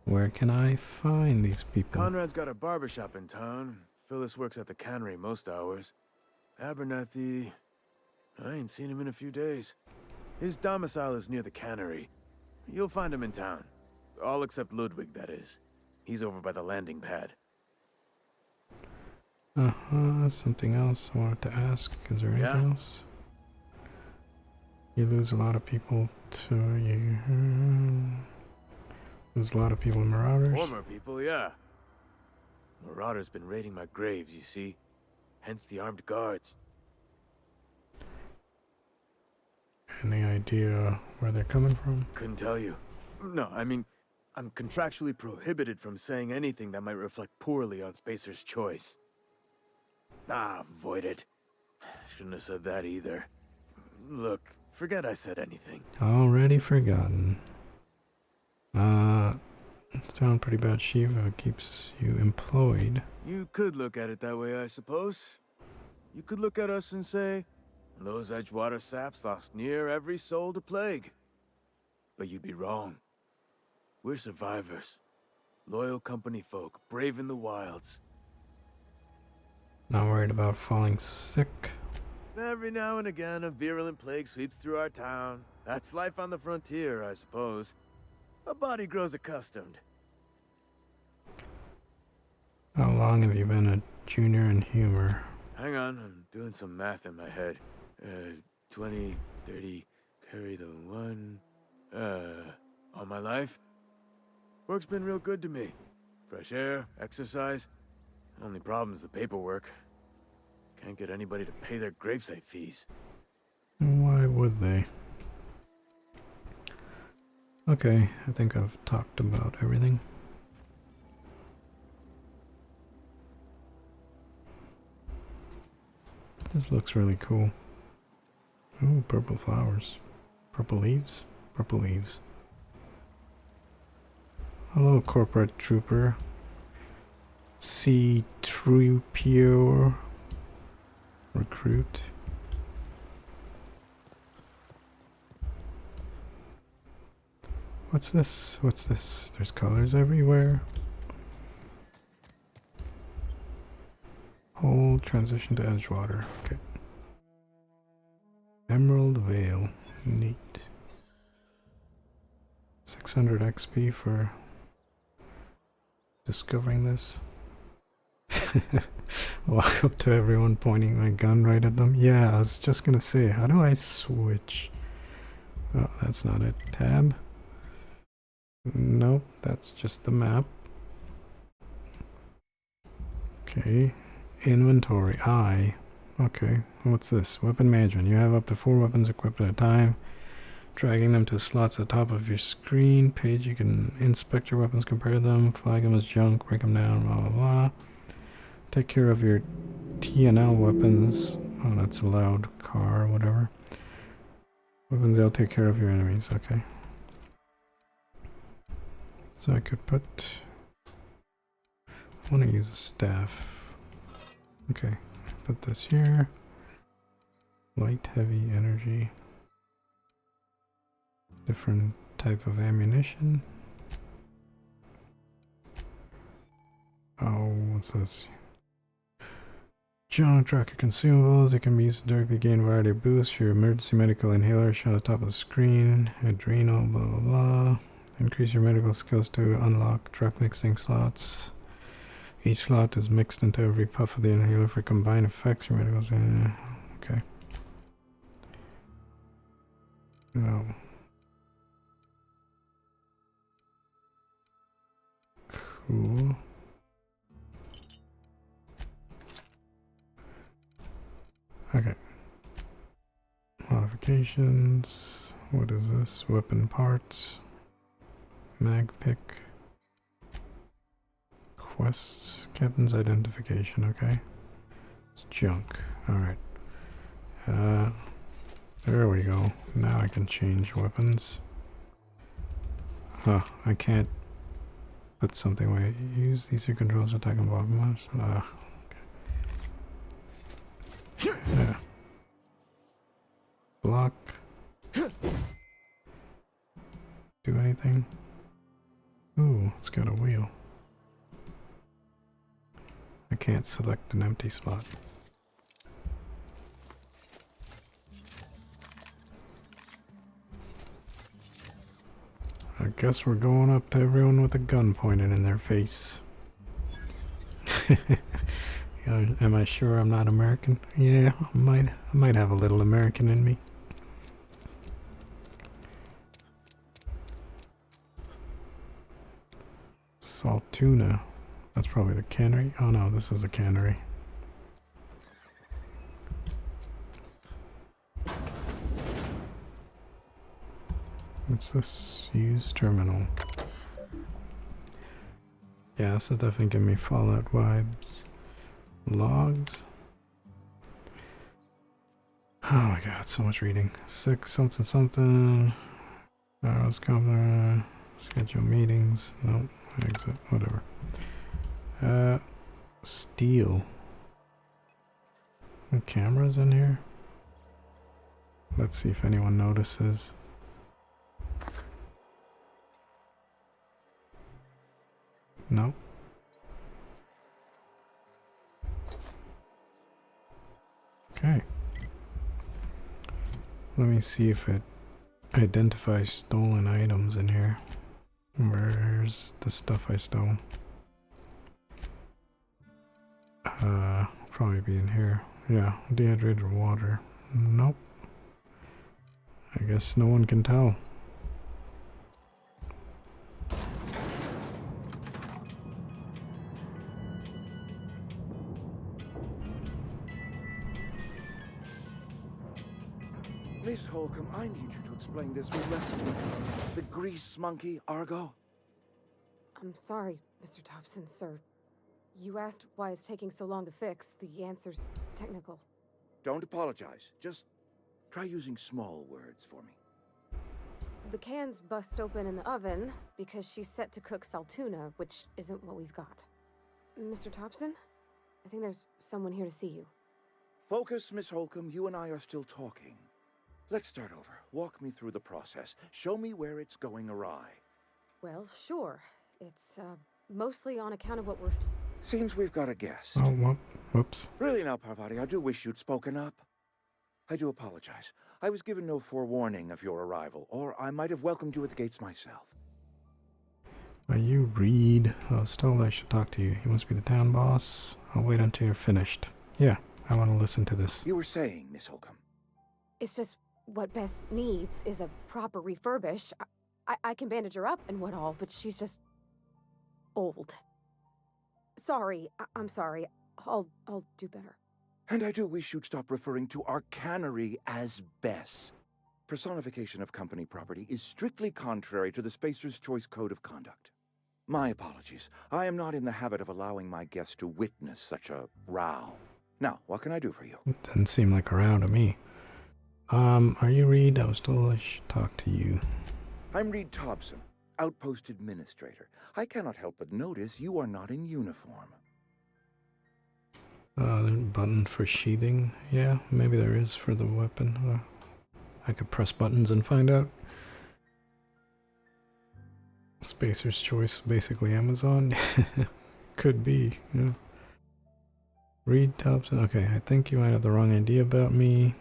Where can I find these people? Conrad's got a barbershop in town. Phyllis works at the cannery most hours. Abernathy... I ain't seen him in a few days. His domicile is near the cannery. You'll find him in town. All except Ludwig, that is. He's over by the landing pad. Something else I wanted to ask. Is there anything else? You lose a lot of people to you. There's a lot of people in Marauders. Former people, yeah. Marauders been raiding my graves, you see. Hence the armed guards. Any idea where they're coming from? Couldn't tell you. No, I mean, I'm contractually prohibited from saying anything that might reflect poorly on Spacer's Choice. Ah, avoid it. Shouldn't have said that either. Look, forget I said anything. Already forgotten. Sound pretty bad, Shiva. Keeps you employed. You could look at it that way, I suppose. You could look at us and say, and those Edgewater saps lost near every soul to plague. But you'd be wrong. We're survivors. Loyal company folk, brave in the wilds. Not worried about falling sick. Every now and again, a virulent plague sweeps through our town. That's life on the frontier, I suppose. A body grows accustomed. How long have you been a junior in humor? Hang on, I'm doing some math in my head. 20, 30, carry the 1. All my life? Work's been real good to me. Fresh air, exercise. Only problem's the paperwork. Can't get anybody to pay their gravesite fees. Why would they? Okay, I think I've talked about everything. This looks really cool. Ooh, purple flowers. Purple leaves? Purple leaves. Hello, corporate trooper. C-3PO recruit. What's this? What's this? There's colors everywhere. Hold transition to Edgewater. Okay. Emerald Vale. Neat. 600 XP for discovering this. Walk up to everyone pointing my gun right at them. Yeah, I was just gonna say, how do I switch? Oh, that's not it. Tab? Nope, that's just the map. Okay. Inventory. I. Okay. What's this? Weapon management. You have up to 4 weapons equipped at a time. Dragging them to slots at the top of your screen. Page, you can inspect your weapons, compare them, flag them as junk, break them down, blah blah blah. Take care of your TNL weapons. Oh, that's a loud car or whatever. Weapons, they'll take care of your enemies. Okay. So I could put... I want to use a staff. Okay. Put this here. Light, heavy, energy. Different type of ammunition. Oh, what's this? Junk tracker consumables. It can be used to directly gain variety of boosts. Your emergency medical inhaler shown at the top of the screen. Adrenal, blah blah blah. Increase your medical skills to unlock drug mixing slots. Each slot is mixed into every puff of the inhaler for combined effects. Your medicals. Okay. No. Cool. Okay. Modifications. What is this? Weapon parts. Mag pick. Quests. Captain's identification. Okay. It's junk. Alright. There we go. Now I can change weapons. Huh. I can't put something away. Use these two controls to attack and block monsters. Okay. Yeah. Block. Do anything? Ooh, it's got a wheel. I can't select an empty slot. I guess we're going up to everyone with a gun pointed in their face. Am I sure I'm not American? Yeah, I might have a little American in me. Salt tuna. That's probably the cannery. Oh no, this is a cannery. What's this? Use terminal. Yeah, this is definitely giving me Fallout vibes. Logs. Oh my god, so much reading. 6 something something. Let's come schedule meetings. Nope. Exit. Whatever. Steel. Cameras in here? Let's see if anyone notices. No. Okay. Let me see if it identifies stolen items in here. Where's the stuff I stole? Probably be in here. Yeah, dehydrated water. Nope. I guess no one can tell. Miss Holcomb, I need you to explain this with less of the grease monkey, Argo. I'm sorry, Mr. Thompson, sir. You asked why it's taking so long to fix. The answer's technical. Don't apologize. Just try using small words for me. The can's bust open in the oven because she's set to cook saltuna, which isn't what we've got. Mr. Thompson, I think there's someone here to see you. Focus, Miss Holcomb. You and I are still talking. Let's start over. Walk me through the process. Show me where it's going awry. Well, sure. It's, mostly on account of what we're... Seems we've got a guest. Oh, whoops. Really now, Parvati, I do wish you'd spoken up. I do apologize. I was given no forewarning of your arrival, or I might have welcomed you at the gates myself. You Reed. I was told I should talk to you. You must be the town boss. I'll wait until you're finished. Yeah, I want to listen to this. You were saying, Miss Holcomb. It's just what Bess needs is a proper refurbish. I can bandage her up and what all, but she's just... old. Sorry, I'm sorry. I'll do better. And I do wish you'd stop referring to our cannery as Bess. Personification of company property is strictly contrary to the Spacer's Choice Code of Conduct. My apologies. I am not in the habit of allowing my guests to witness such a row. Now, what can I do for you? It doesn't seem like a row to me. Are you Reed? I was told I should talk to you. I'm Reed Thompson, Outpost Administrator. I cannot help but notice you are not in uniform. There's a button for sheathing. Yeah, maybe there is for the weapon. I could press buttons and find out. Spacer's Choice, basically Amazon. Could be, yeah. Reed Thompson. Okay, I think you might have the wrong idea about me.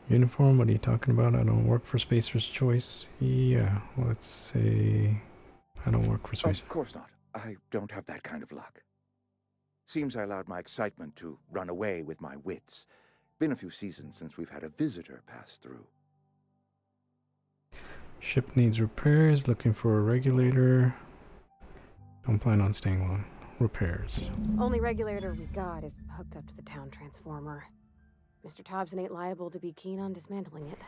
Uniform? What are you talking about? I don't work for Spacer's Choice. Yeah, let's say I don't work for Spacer. Of course not. I don't have that kind of luck. Seems I allowed my excitement to run away with my wits. Been a few seasons since we've had a visitor pass through. Ship needs repairs. Looking for a regulator. Don't plan on staying long. Repairs. Only regulator we got is hooked up to the town transformer. Mr. Thompson ain't liable to be keen on dismantling it.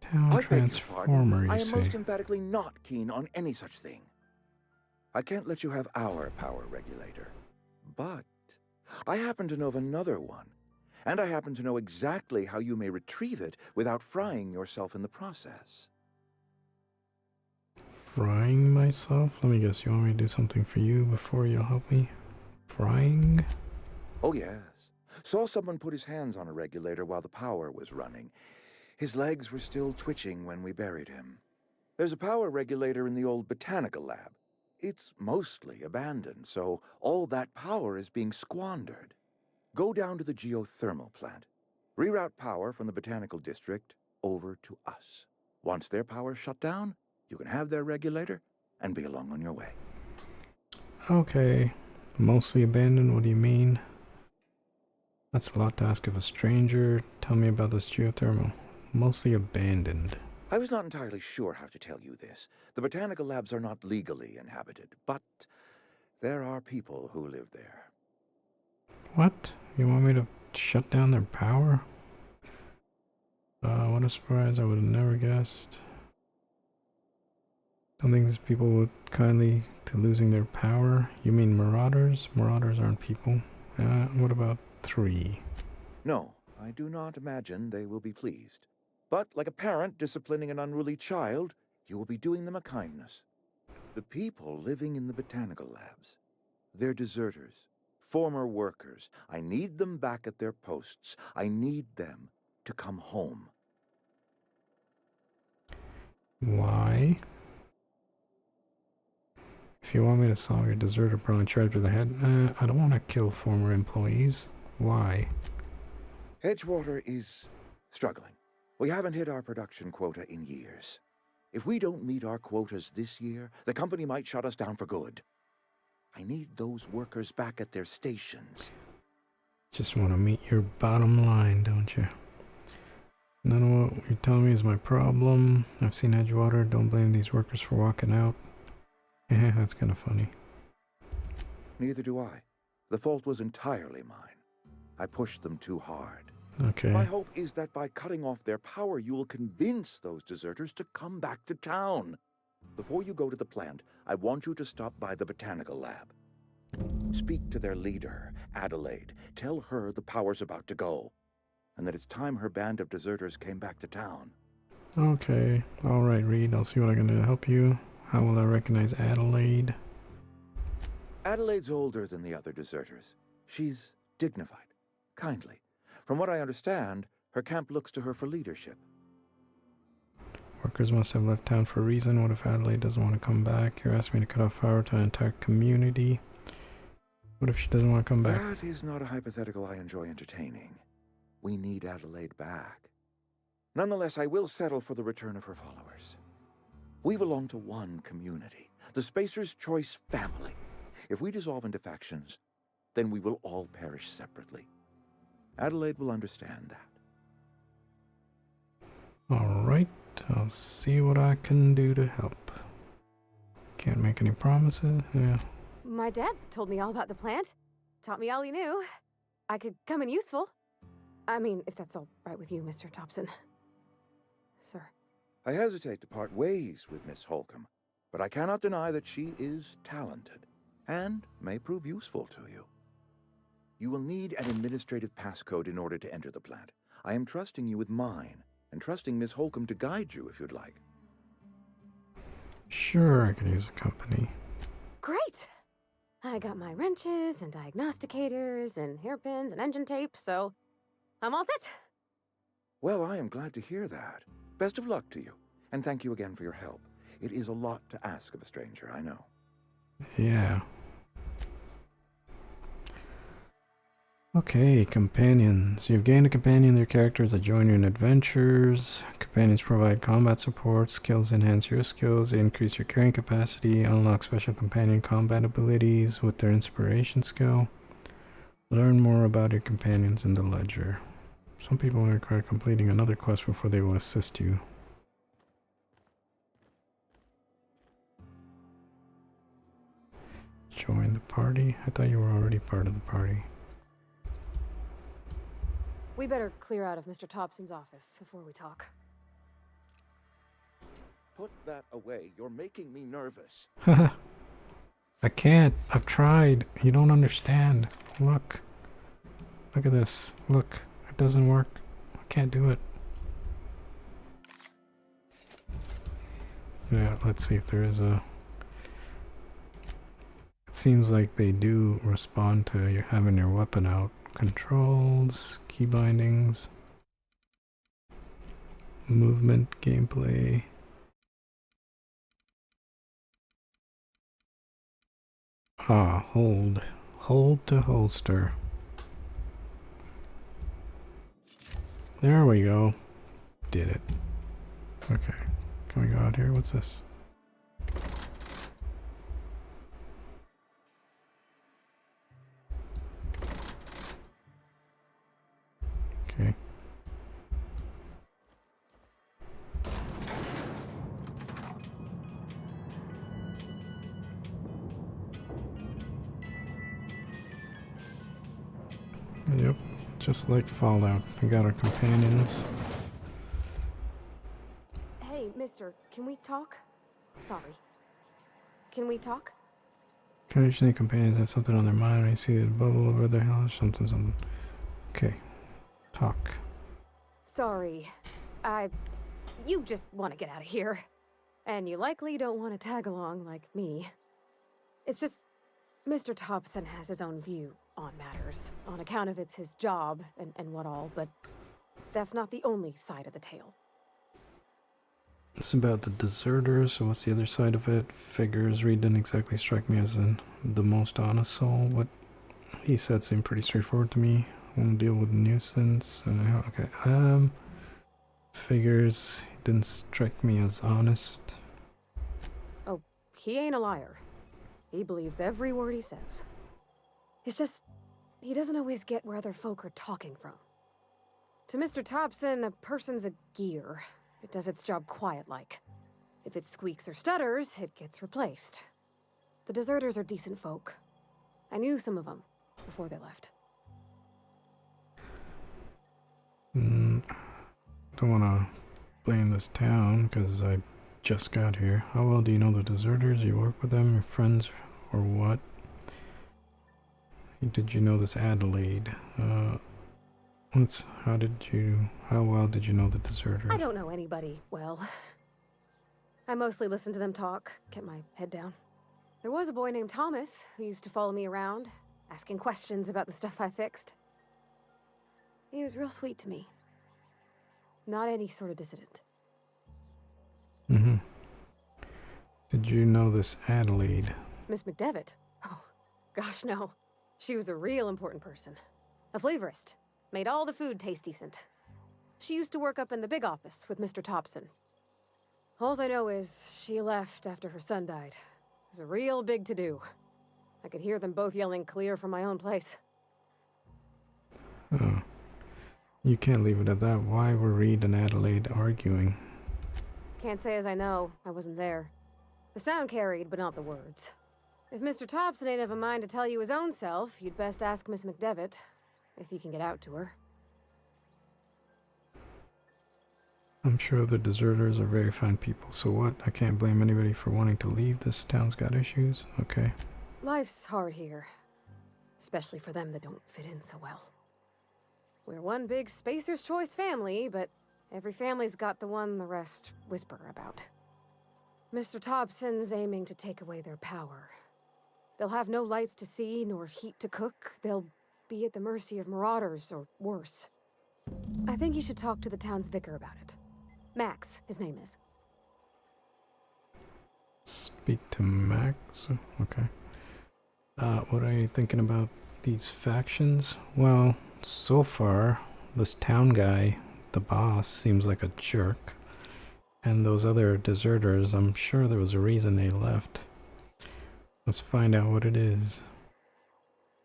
Town transformer, I you am say? most emphatically not keen on any such thing. I can't let you have our power regulator. But I happen to know of another one. And I happen to know exactly how you may retrieve it without frying yourself in the process. Frying myself? Let me guess, you want me to do something for you before you'll help me? Frying? Oh, yes. Saw someone put his hands on a regulator while the power was running. His legs were still twitching when we buried him. There's a power regulator in the old botanical lab. It's mostly abandoned, so all that power is being squandered. Go down to the geothermal plant. Reroute power from the botanical district over to us. Once their power's shut down, you can have their regulator and be along on your way. Okay. Mostly abandoned, what do you mean? That's a lot to ask of a stranger. Tell me about this geothermal. Mostly abandoned. I was not entirely sure how to tell you this. The botanical labs are not legally inhabited, but there are people who live there. What? You want me to shut down their power? What a surprise, I would have never guessed. Don't think these people would kindly to losing their power. You mean marauders? Marauders aren't people. What about 3? No, I do not imagine they will be pleased. But like a parent disciplining an unruly child, you will be doing them a kindness. The people living in the botanical labs, they're deserters, former workers. I need them back at their posts. I need them to come home. Why? If you want me to solve your deserter problem charged with the head, I don't want to kill former employees. Why? Edgewater is struggling. We haven't hit our production quota in years. If we don't meet our quotas this year, the company might shut us down for good. I need those workers back at their stations. Just want to meet your bottom line, don't you? None of what you're telling me is my problem. I've seen Edgewater. Don't blame these workers for walking out. Yeah, that's kind of funny. Neither do I. The fault was entirely mine. I pushed them too hard. Okay. My hope is that by cutting off their power, you will convince those deserters to come back to town. Before you go to the plant, I want you to stop by the botanical lab. Speak to their leader, Adelaide. Tell her the power's about to go, and that it's time her band of deserters came back to town. Okay. Alright, Reed. I'll see what I can do to help you. How will I recognize Adelaide? Adelaide's older than the other deserters. She's dignified, kindly. From what I understand, her camp looks to her for leadership. Workers must have left town for a reason. What if Adelaide doesn't want to come back? You're asking me to cut off power to an entire community. What if she doesn't want to come back? That is not a hypothetical I enjoy entertaining. We need Adelaide back. Nonetheless, I will settle for the return of her followers. We belong to one community, the Spacer's Choice family. If we dissolve into factions, then we will all perish separately. Adelaide will understand that. Alright, I'll see what I can do to help. Can't make any promises, yeah. My dad told me all about the plant. Taught me all he knew. I could come in useful. I mean, if that's all right with you, Mr. Thompson. Sir. I hesitate to part ways with Miss Holcomb, but I cannot deny that she is talented and may prove useful to you. You will need an administrative passcode in order to enter the plant. I am trusting you with mine, and trusting Miss Holcomb to guide you if you'd like. Sure, I could use a company. Great! I got my wrenches and diagnosticators and hairpins and engine tape, so I'm all set. Well, I am glad to hear that. Best of luck to you, and thank you again for your help. It is a lot to ask of a stranger, I know. Yeah. Okay, companions. You've gained a companion. Their characters that join you in adventures. Companions provide combat support. Skills enhance your skills. They increase your carrying capacity. Unlock special companion combat abilities with their inspiration skill. Learn more about your companions in the ledger. Some people will require completing another quest before they will assist you. Join the party? I thought you were already part of the party. We better clear out of Mr. Thompson's office before we talk. Put that away. You're making me nervous. Haha. I can't. I've tried. You don't understand. Look. Look at this. Look. It doesn't work. I can't do it. Yeah, let's see if there is a... It seems like they do respond to your having your weapon out. Controls, key bindings, movement, gameplay. Ah, hold. Hold to holster. There we go. Did it. Okay. Can we go out here? What's this? Okay. Yep, just like Fallout. We got our companions. Hey, mister, can we talk? Sorry. Can we talk? Occasionally companions have something on their mind when you see the bubble over their head, something. Okay. Talk. Sorry. You just want to get out of here. And you likely don't want to tag along like me. It's just, Mr. Thompson has his own view on matters, on account of it's his job and what all, but that's not the only side of the tale. It's about the deserters, so what's the other side of it? Figures. Reed didn't exactly strike me as the most honest soul. What he said seemed pretty straightforward to me. Won't deal with nuisance. Okay. Figures. He didn't strike me as honest. Oh, he ain't a liar. He believes every word he says. It's just, he doesn't always get where other folk are talking from. To Mr. Thompson, a person's a gear. It does its job quiet-like. If it squeaks or stutters, it gets replaced. The deserters are decent folk. I knew some of them before they left. Don't want to blame this town because I just got here. How well do you know the deserters? You work with them, your friends, or what? Did you know this Adelaide? How well did you know the deserters? I don't know anybody well. I mostly listen to them talk, kept my head down. There was a boy named Thomas who used to follow me around, asking questions about the stuff I fixed. He was real sweet to me. Not any sort of dissident. Mm-hmm. Did you know this Adelaide? Miss McDevitt? Oh, gosh, no. She was a real important person. A flavorist. Made all the food taste decent. She used to work up in the big office with Mr. Thompson. All I know is she left after her son died. It was a real big to-do. I could hear them both yelling clear from my own place. Oh. You can't leave it at that. Why were Reed and Adelaide arguing? Can't say as I know. I wasn't there. The sound carried, but not the words. If Mr. Thompson ain't of a mind to tell you his own self, you'd best ask Miss McDevitt, if you can get out to her. I'm sure the deserters are very fine people, so what? I can't blame anybody for wanting to leave. This town's got issues. Okay. Life's hard here. Especially for them that don't fit in so well. We're one big Spacer's Choice family, but every family's got the one the rest whisper about. Mr. Thompson's aiming to take away their power. They'll have no lights to see, nor heat to cook. They'll be at the mercy of marauders, or worse. I think you should talk to the town's vicar about it. Max, his name is. Speak to Max? Okay. What are you thinking about these factions? Well, so far, this town guy, the boss, seems like a jerk. And those other deserters, I'm sure there was a reason they left. Let's find out what it is.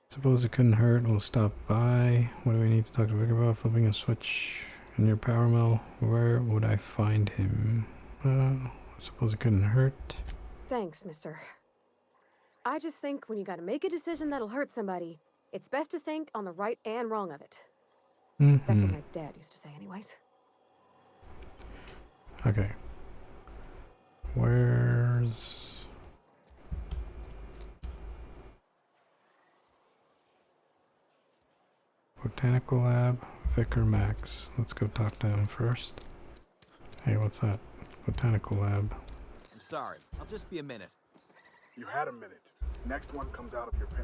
Suppose it couldn't hurt. We'll stop by. What do we need to talk to Vic about? Flipping a switch in your power mill. Where would I find him? I suppose it couldn't hurt. Thanks, mister. I just think when you gotta make a decision that'll hurt somebody, it's best to think on the right and wrong of it. That's what my dad used to say anyways. Okay. Where's... Botanical Lab, Vicar Max. Let's go talk to him first. Hey, what's that? Botanical Lab. I'm sorry. I'll just be a minute. You had a minute. Next one comes out of your pay.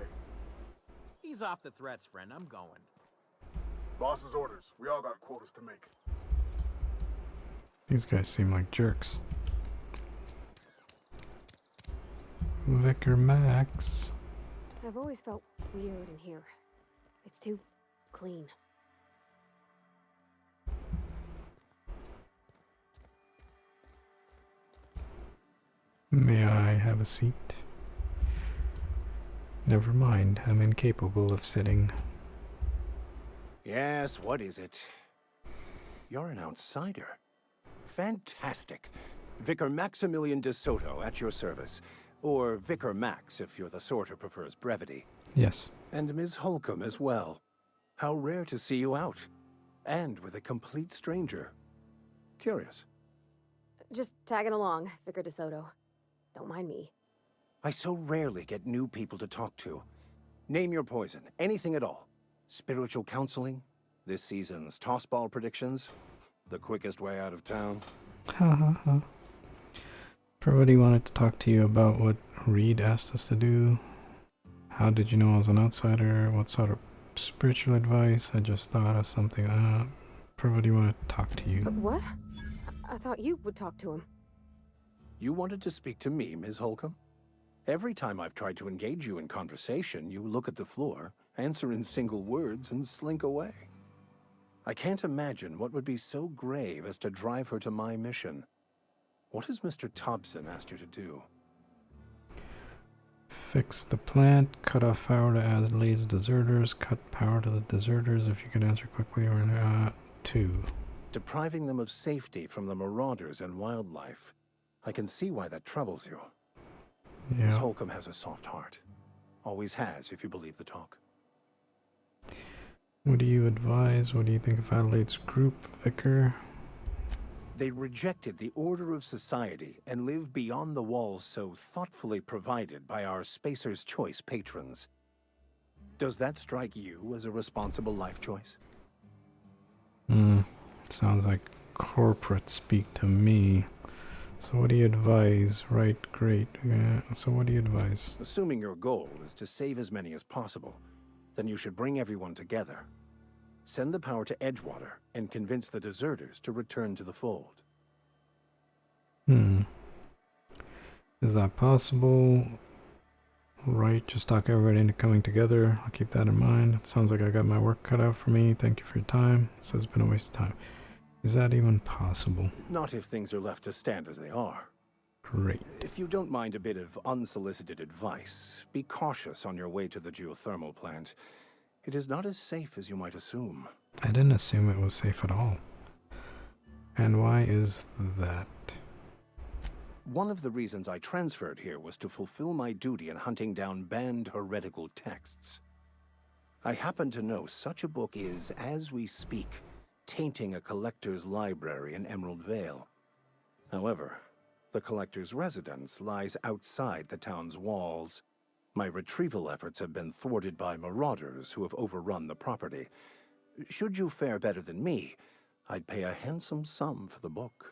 Ease off the threats, friend. I'm going. Boss's orders. We all got quotas to make. These guys seem like jerks. Vicar Max. I've always felt weird in here. It's too clean. May I have a seat? Never mind, I'm incapable of sitting. Yes, what is it? You're an outsider. Fantastic. Vicar Maximilian de Soto at your service. Or Vicar Max, if you're the sort who prefers brevity. Yes. And Ms. Holcomb as well. How rare to see you out. And with a complete stranger. Curious. Just tagging along, Vicar de Soto. Don't mind me. I so rarely get new people to talk to. Name your poison, anything at all. Spiritual counseling, this season's tossball predictions, the quickest way out of town. Ha ha ha. Everybody wanted to talk to you about what Reed asked us to do. How did you know I was an outsider? What sort of spiritual advice? I just thought of something. Everybody wanted to talk to you. What? I thought you would talk to him. You wanted to speak to me, Ms. Holcomb? Every time I've tried to engage you in conversation, you look at the floor, answer in single words, and slink away. I can't imagine what would be so grave as to drive her to my mission. What has Mr. Thompson asked you to do? Fix the plant, cut off power to Adelaide's deserters, cut power to the deserters if you could answer quickly, or 2. Depriving them of safety from the marauders and wildlife. I can see why that troubles you. Yeah. Miss Holcomb has a soft heart. Always has, if you believe the talk. What do you advise? What do you think of Adelaide's group, Vicar? They rejected the order of society and live beyond the walls so thoughtfully provided by our Spacer's Choice patrons. Does that strike you as a responsible life choice? Sounds like corporate speak to me. So what do you advise? Right, great. So what do you advise? Assuming your goal is to save as many as possible, then you should bring everyone together. Send the power to Edgewater and convince the deserters to return to the fold. Is that possible? Right, just talk everybody into coming together. I'll keep that in mind. It sounds like I got my work cut out for me. Thank you for your time. This has been a waste of time. Is that even possible? Not if things are left to stand as they are. Great. If you don't mind a bit of unsolicited advice, be cautious on your way to the geothermal plant. It is not as safe as you might assume. I didn't assume it was safe at all. And why is that? One of the reasons I transferred here was to fulfill my duty in hunting down banned heretical texts. I happen to know such a book is, as we speak, tainting a collector's library in Emerald Vale. However, the collector's residence lies outside the town's walls. My retrieval efforts have been thwarted by marauders who have overrun the property. Should you fare better than me, I'd pay a handsome sum for the book.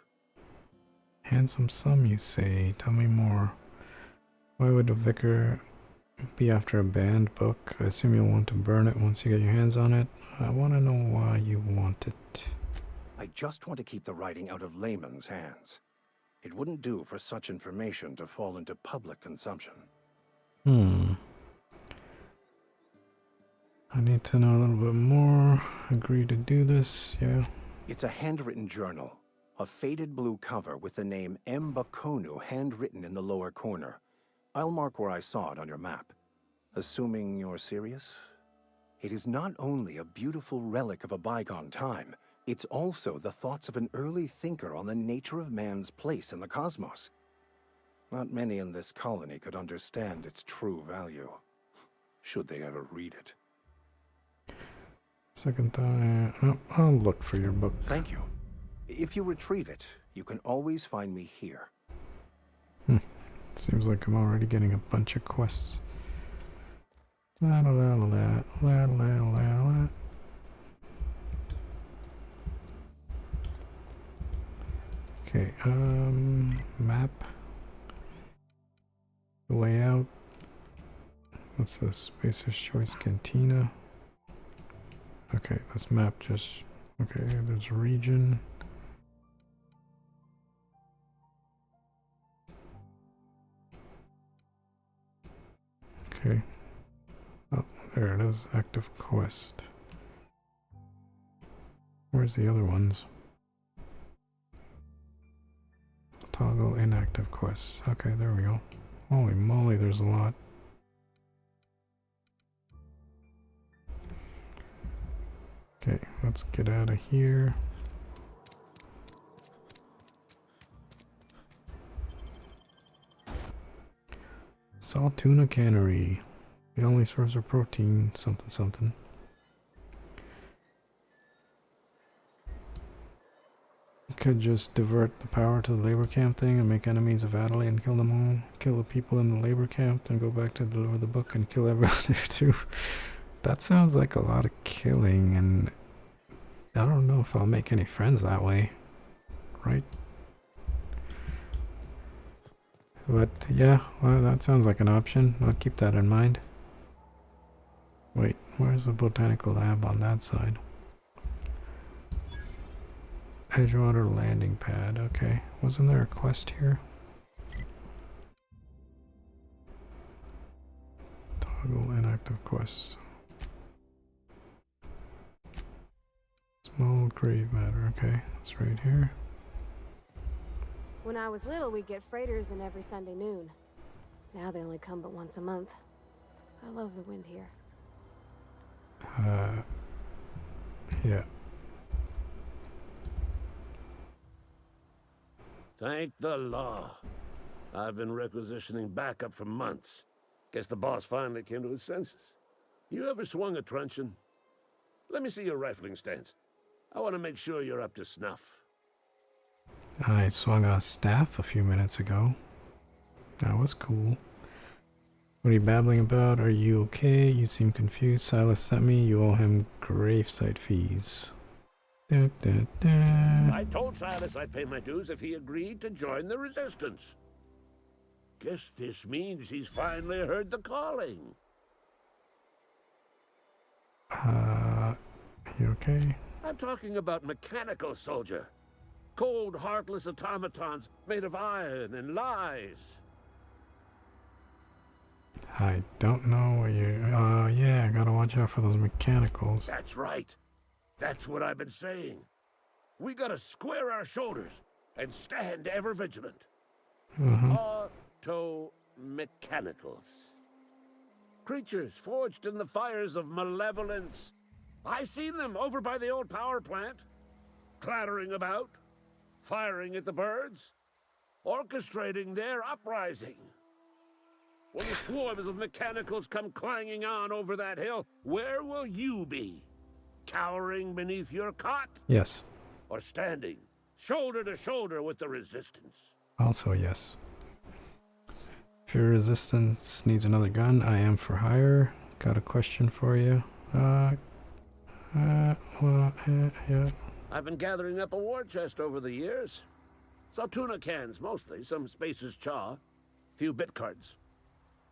Handsome sum, you say? Tell me more. Why would a vicar be after a banned book? I assume you'll want to burn it once you get your hands on it. I want to know why you want it. I just want to keep the writing out of layman's hands. It wouldn't do for such information to fall into public consumption. I need to know a little bit more. Agree to do this, yeah. It's a handwritten journal. A faded blue cover with the name Mbakonu handwritten in the lower corner. I'll mark where I saw it on your map. Assuming you're serious? It is not only a beautiful relic of a bygone time, it's also the thoughts of an early thinker on the nature of man's place in the cosmos. Not many in this colony could understand its true value, should they ever read it. Second thought, oh, I'll look for your book. Thank you. If you retrieve it, you can always find me here. Seems like I'm already getting a bunch of quests. La la la la la la la la. Okay, map. Layout. What's this? Spacer's Choice Cantina. Okay, this map just... Okay, there's region. Okay. Oh, there it is. Active quest. Where's the other ones? Toggle inactive quests. Okay, there we go. Holy moly, there's a lot. Okay, let's get out of here. Salt tuna cannery. The only source of protein, something something. Could just divert the power to the labor camp thing and make enemies of Adelaide and kill them all. Kill the people in the labor camp, then go back to deliver the book and kill everyone there too. That sounds like a lot of killing, and I don't know if I'll make any friends that way. Right? But yeah, well, that sounds like an option. I'll keep that in mind. Wait, where's the botanical lab on that side? Edgewater landing pad, okay. Wasn't there a quest here? Toggle inactive quests. Small grave matter. Okay, that's right here. When I was little, we'd get freighters in every Sunday noon. Now they only come but once a month. I love the wind here. Yeah. Thank the law. I've been requisitioning backup for months. Guess the boss finally came to his senses. You ever swung a truncheon? Let me see your rifling stance. I want to make sure you're up to snuff. I swung a staff a few minutes ago. That was cool. What are you babbling about? Are you okay? You seem confused. Silas sent me. You owe him gravesite fees. Da, da, da. I told Silas I'd pay my dues if he agreed to join the resistance. Guess this means he's finally heard the calling. You okay? I'm talking about mechanical soldier. Cold, heartless automatons made of iron and lies. I don't know what you... yeah, I gotta watch out for those mechanicals. That's right. That's what I've been saying. We gotta square our shoulders and stand ever vigilant. Auto-mechanicals. Creatures forged in the fires of malevolence. I seen them over by the old power plant. Clattering about, firing at the birds, orchestrating their uprising. When the swarms of mechanicals come clanging on over that hill, where will you be? Cowering beneath your cot? Yes. Or standing, shoulder to shoulder with the resistance? Also yes. If your resistance needs another gun, I am for hire. Got a question for you. Yeah. I've been gathering up a war chest over the years. Saw tuna cans mostly, some Spacer's Chaw, few bit cards.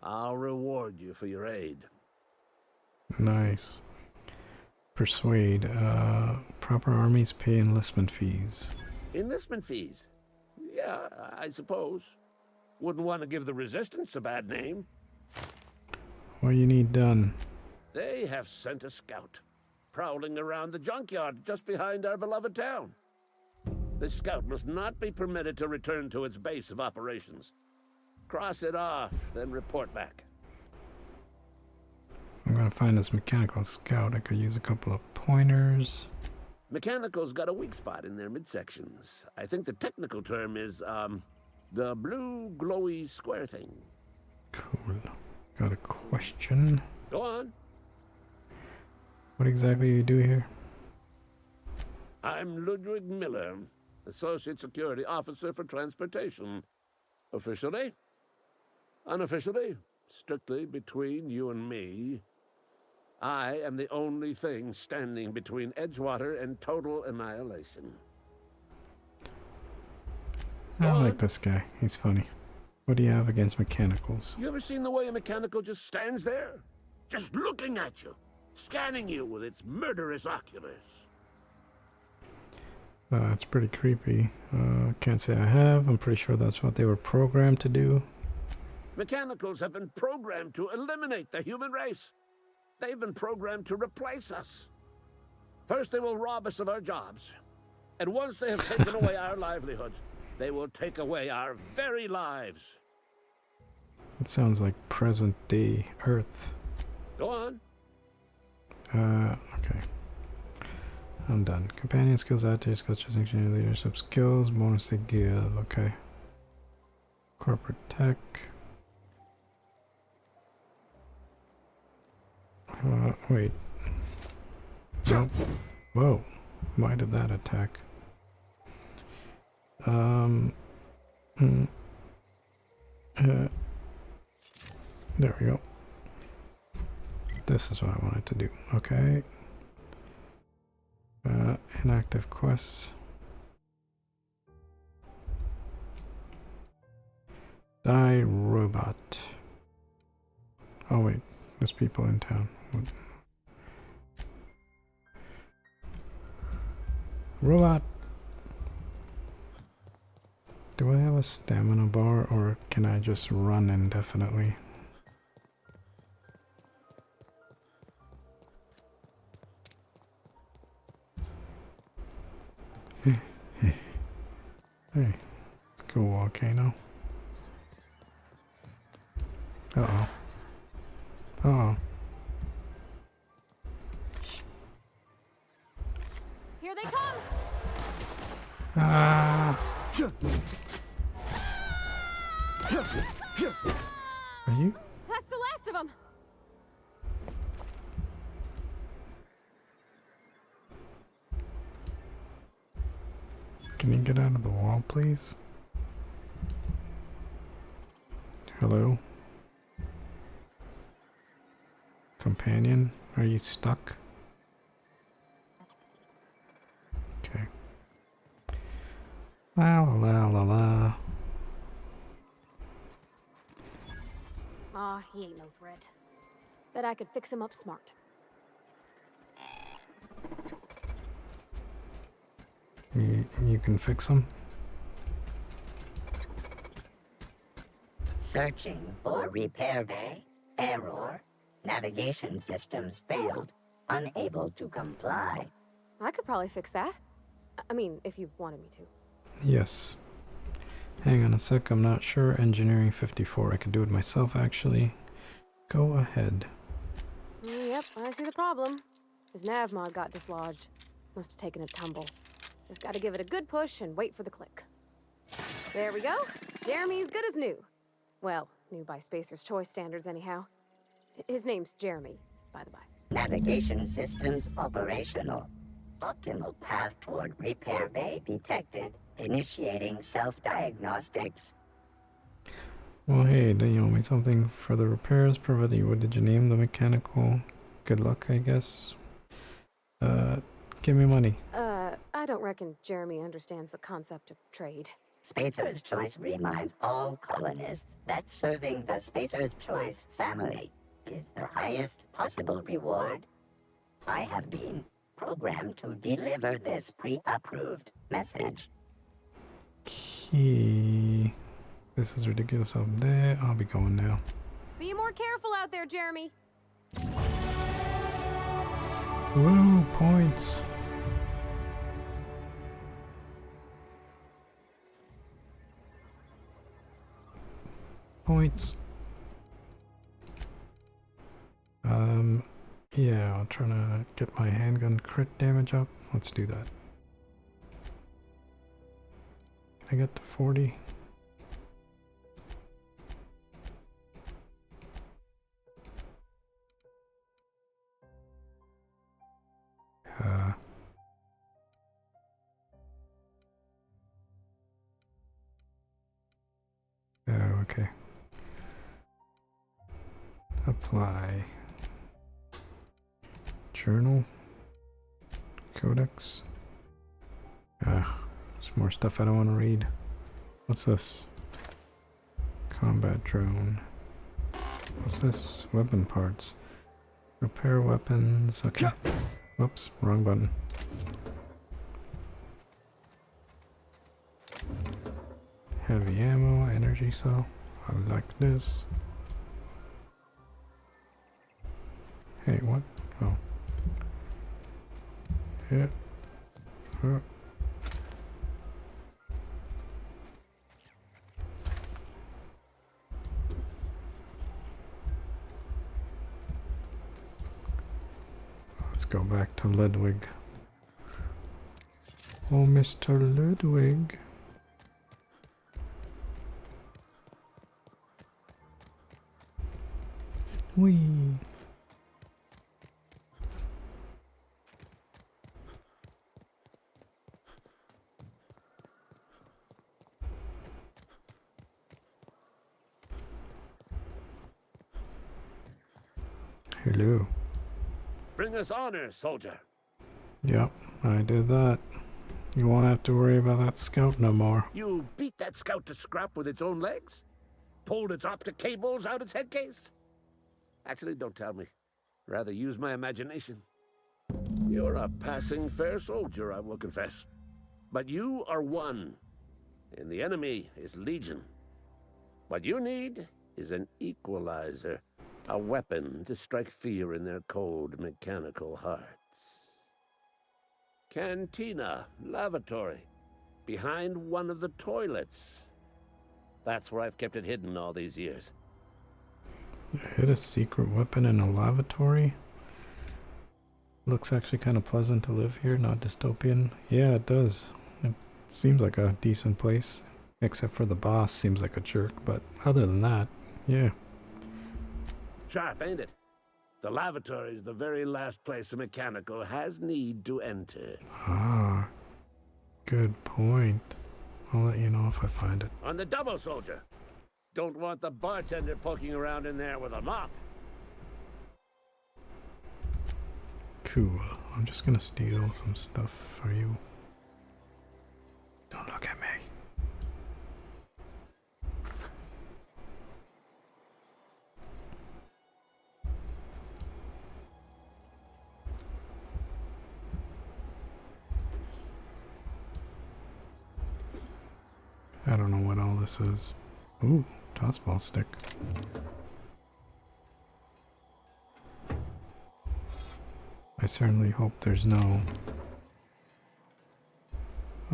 I'll reward you for your aid. Nice. Persuade. Proper armies pay enlistment fees. Enlistment fees? Yeah, I suppose. Wouldn't want to give the resistance a bad name. What you need done? They have sent a scout, prowling around the junkyard just behind our beloved town. This scout must not be permitted to return to its base of operations. Cross it off, then report back. I'm gonna find this mechanical scout. I could use a couple of pointers. Mechanical's got a weak spot in their midsections. I think the technical term is, the blue glowy square thing. Cool. Got a question. Go on. What exactly do you do here? I'm Ludwig Miller, Associate Security Officer for Transportation. Officially? Unofficially? Strictly between you and me. I am the only thing standing between Edgewater and total annihilation. I like this guy. He's funny. What do you have against mechanicals? You ever seen the way a mechanical just stands there? Just looking at you, scanning you with its murderous oculars. It's pretty creepy. Can't say I have. I'm pretty sure that's what they were programmed to do. Mechanicals have been programmed to eliminate the human race. They've been programmed to replace us. First, they will rob us of our jobs. And once they have taken away our livelihoods, they will take away our very lives. It sounds like present-day Earth. Go on. Okay. I'm done. Companion skills, attitude skills, just engineering leadership skills, bonus they give. Okay. Corporate tech. Wait. Nope. Whoa. Why did that attack? There we go. This is what I wanted to do. Okay. Inactive quests. Die robot. Oh wait, there's people in town. What? Robot! Do I have a stamina bar or can I just run indefinitely? Hey, let's go volcano. Uh-oh. Uh-oh. Here they come! Ah! Are you? That's the last of them! Can you get out of the wall, please? Hello? Companion, are you stuck? Okay. La la la la. Aw, he ain't no threat. Bet I could fix him up smart. You can fix them? Searching for repair bay. Error. Navigation systems failed. Unable to comply. I could probably fix that. I mean, if you wanted me to. Yes. Hang on a sec, I'm not sure. Engineering 54. I could do it myself, actually. Go ahead. Yep, I see the problem. His nav mod got dislodged. Must have taken a tumble. Just gotta give it a good push and wait for the click. There we go. Jeremy's good as new. Well, new by Spacer's Choice standards anyhow. His name's Jeremy, by the by. Navigation systems operational. Optimal path toward repair bay detected. Initiating self-diagnostics. Well, hey, do you owe me something for the repairs? Provided, what did you name the mechanical? Good luck, I guess. Give me money. I don't reckon Jeremy understands the concept of trade. Spacer's Choice reminds all colonists that serving the Spacer's Choice family is the highest possible reward. I have been programmed to deliver this pre-approved message. Key. This is ridiculous up there. I'll be going now. Be more careful out there, Jeremy. Woo, points. Points. Yeah, I'm trying to get my handgun crit damage up. Let's do that. Can I get to 40? Oh, okay. Apply. Journal. Codex. There's more stuff I don't want to read. What's this? Combat drone. What's this? Weapon parts. Repair weapons. Okay. Whoops, wrong button. Heavy ammo, energy cell. I like this. Hey, what? Oh. Yeah. Let's go back to Ludwig. Oh, Mr. Ludwig. Whee. Hello. Bring us honor, soldier. Yep, I did that. You won't have to worry about that scout no more. You beat that scout to scrap with its own legs? Pulled its optic cables out its head case? Actually, don't tell me. Rather use my imagination. You're a passing fair soldier, I will confess. But you are one, and the enemy is legion. What you need is an equalizer. A weapon to strike fear in their cold, mechanical hearts. Cantina, lavatory. behind one of the toilets. That's where I've kept it hidden all these years. You hid a secret weapon in a lavatory? Looks actually kind of pleasant to live here, not dystopian. Yeah, it does. It seems like a decent place. Except for the boss, seems like a jerk, but other than that, yeah. Sharp, ain't it? The lavatory is the very last place a mechanical has need to enter. Ah, good point. I'll let you know if I find it. On the double, soldier. Don't want the bartender poking around in there with a mop. Cool. I'm just gonna steal some stuff for you. Don't look at me. I don't know what all this is. Ooh, tossball stick. I certainly hope there's no...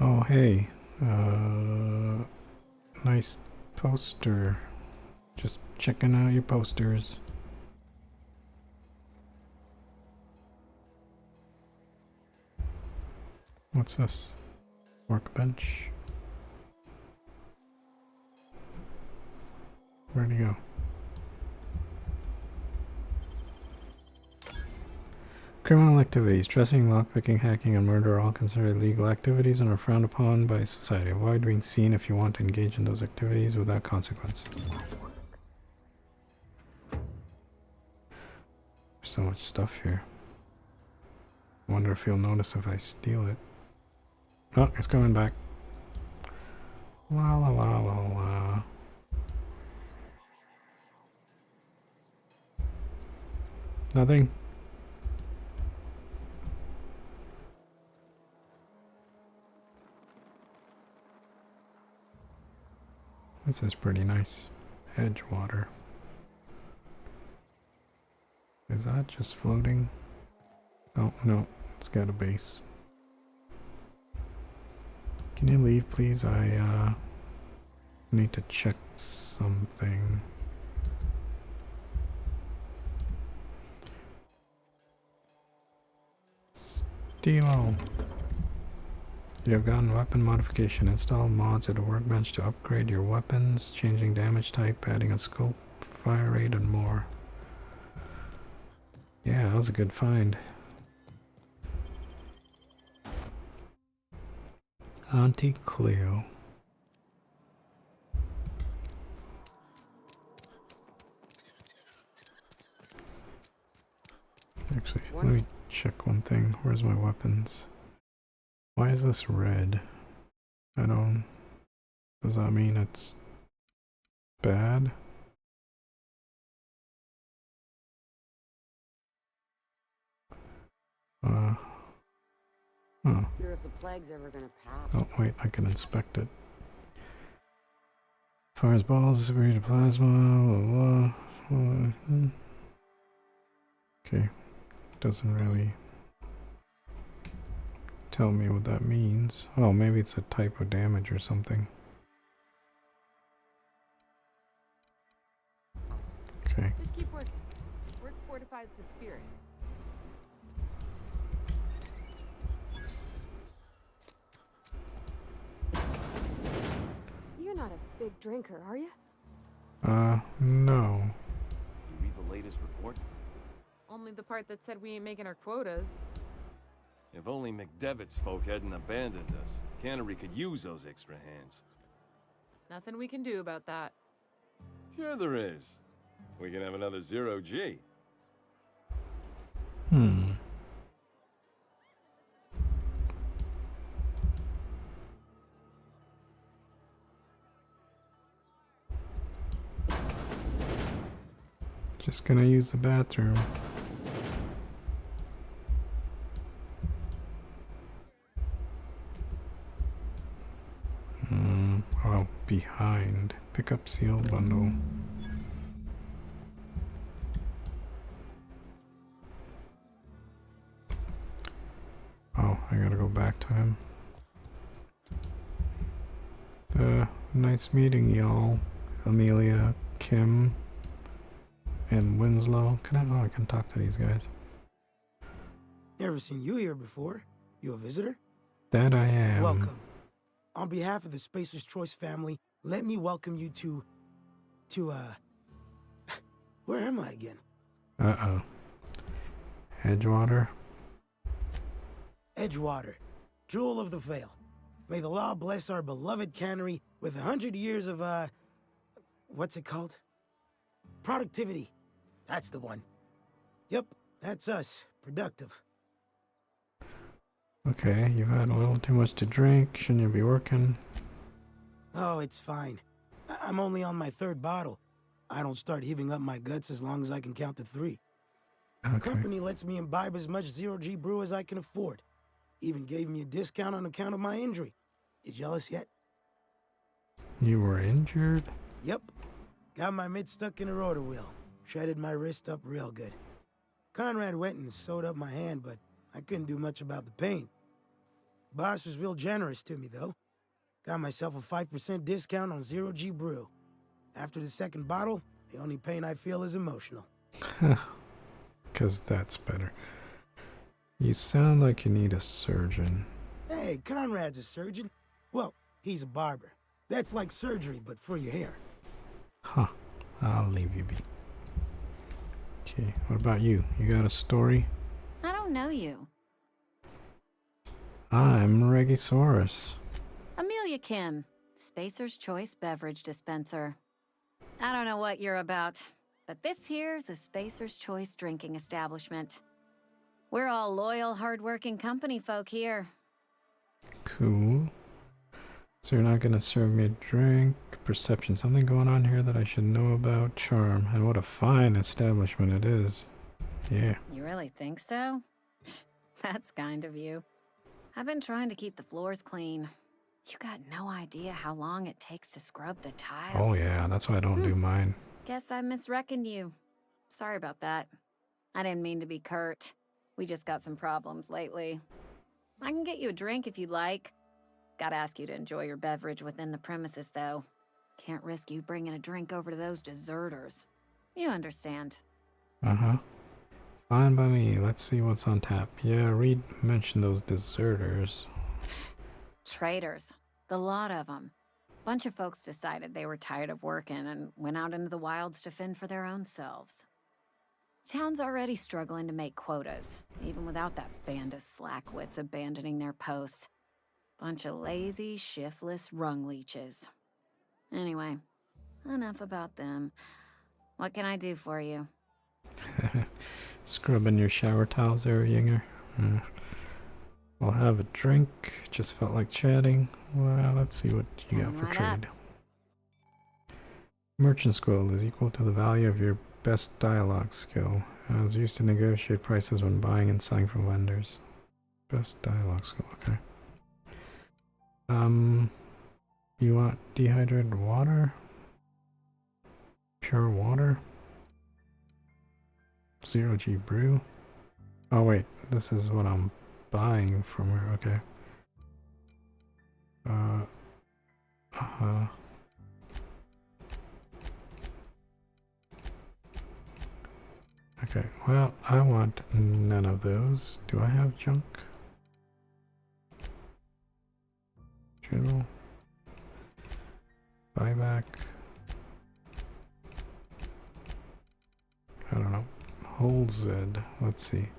Oh, hey. Nice poster. Just checking out your posters. What's this? Workbench? Where'd he go? Criminal activities. Dressing, lockpicking, hacking, and murder are all considered illegal activities and are frowned upon by society. Avoid being seen if you want to engage in those activities without consequence. There's so much stuff here. Wonder if you'll notice if I steal it. Oh, it's coming back. La la la la la. Nothing. This is pretty nice. Edgewater. Is that just floating? Oh, no. It's got a base. Can you leave, please? I, need to check something. Stilo. You have gotten weapon modification. Install mods at a workbench to upgrade your weapons, changing damage type, adding a scope, fire rate, and more. Yeah, that was a good find. Auntie Cleo. Actually, let me check one thing. Where's my weapons? Why is this red? I don't... Does that mean it's bad? Oh. Wonder if the plague's ever gonna pass. Oh, wait, I can inspect it. Fires balls, disagree to plasma, blah, blah, blah. Okay, doesn't really tell me what that means. Oh, maybe it's a type of damage or something. Okay. Just keep working. Work fortifies the spirit. You're not a big drinker, are you? No. You read the latest report? Only the part that said we ain't making our quotas. If only McDevitt's folk hadn't abandoned us. Cannery could use those extra hands. Nothing we can do about that. Sure there is. We can have another zero-G. Just gonna use the bathroom. Oh, behind. Pick up seal bundle. Oh, I gotta go back to him. Nice meeting y'all. Amelia, Kim, and Winslow. I can talk to these guys. Never seen you here before. You a visitor? That I am. Welcome. On behalf of the Spacer's Choice family, let me welcome you to where am I again? Uh-oh. Edgewater? Edgewater, Jewel of the Vale. May the law bless our beloved cannery with 100 years of, what's it called? Productivity. That's the one. Yep, that's us. Productive. Okay, you've had a little too much to drink. Shouldn't you be working? Oh, it's fine. I'm only on my 3rd bottle. I don't start heaving up my guts as long as I can count to 3. The Okay. company lets me imbibe as much zero-G brew as I can afford. Even gave me a discount on account of my injury. You jealous yet? You were injured? Yep. Got my mid stuck in a rotor wheel. Shredded my wrist up real good. Conrad went and sewed up my hand, but I couldn't do much about the pain. Boss was real generous to me, though. Got myself a 5% discount on zero-G brew. After the 2nd bottle, the only pain I feel is emotional. 'Cause that's better. You sound like you need a surgeon. Hey, Conrad's a surgeon. Well, he's a barber. That's like surgery, but for your hair. Huh. I'll leave you be. Okay, what about you? You got a story? I don't know you. I'm Regisaurus. Amelia Kim, Spacer's Choice beverage dispenser. I don't know what you're about, but this here's a Spacer's Choice drinking establishment. We're all loyal, hard-working company folk here. Cool. So you're not gonna serve me a drink? Perception. Something going on here that I should know about? Charm. And what a fine establishment it is. Yeah. You really think so? That's kind of you. I've been trying to keep the floors clean. You got no idea how long it takes to scrub the tiles. Oh yeah, that's why I don't do mine. Guess I misreckoned you. Sorry about that. I didn't mean to be curt. We just got some problems lately. I can get you a drink if you'd like. Gotta ask you to enjoy your beverage within the premises, though. Can't risk you bringing a drink over to those deserters. You understand. Uh-huh. Fine by me. Let's see what's on tap. Yeah, Reed mentioned those deserters. Traitors. The lot of them. Bunch of folks decided they were tired of working and went out into the wilds to fend for their own selves. Town's already struggling to make quotas, even without that band of slackwits abandoning their posts. Bunch of lazy, shiftless rung leeches. Anyway, enough about them. What can I do for you? Scrubbing your shower towels there, Yinger. I'll have a drink. Just felt like chatting. Well, let's see what you got for trade. Merchant skill is equal to the value of your best dialogue skill. I was used to negotiate prices when buying and selling from vendors. Best dialogue skill, okay. You want dehydrated water? Pure water? Zero-G brew? Oh wait, this is what I'm buying from her, okay. Okay, well, I want none of those. Do I have junk? General. Buyback. I don't know. Hold Z. Let's see.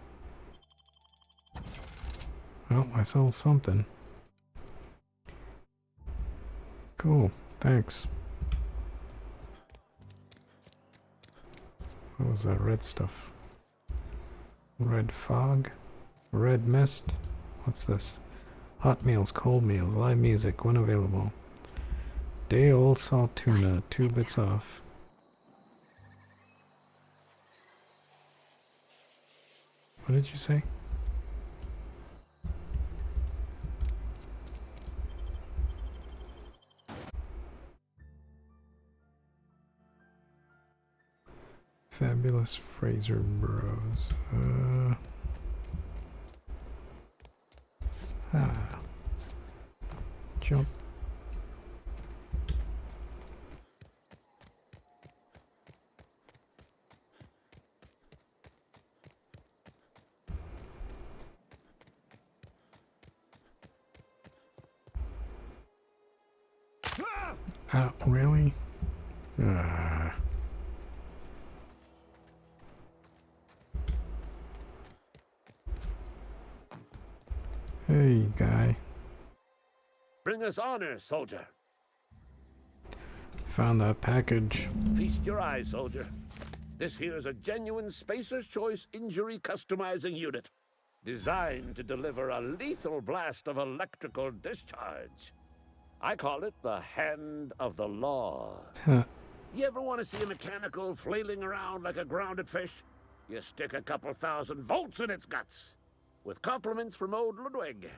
Well, I sold something. Cool. Thanks. What was that red stuff? Red fog? Red mist? What's this? Hot meals, cold meals, live music, when available. Day old salt tuna, 2 bits off. What did you say? Fabulous Fraser Bros. Jump. Really? Hey, guy. Bring us honor, soldier. Found that package. Feast your eyes, soldier. This here's a genuine Spacer's Choice injury customizing unit, designed to deliver a lethal blast of electrical discharge. I call it the Hand of the Law. You ever want to see a mechanical flailing around like a grounded fish? You stick a couple thousand volts in its guts. With compliments from old Ludwig.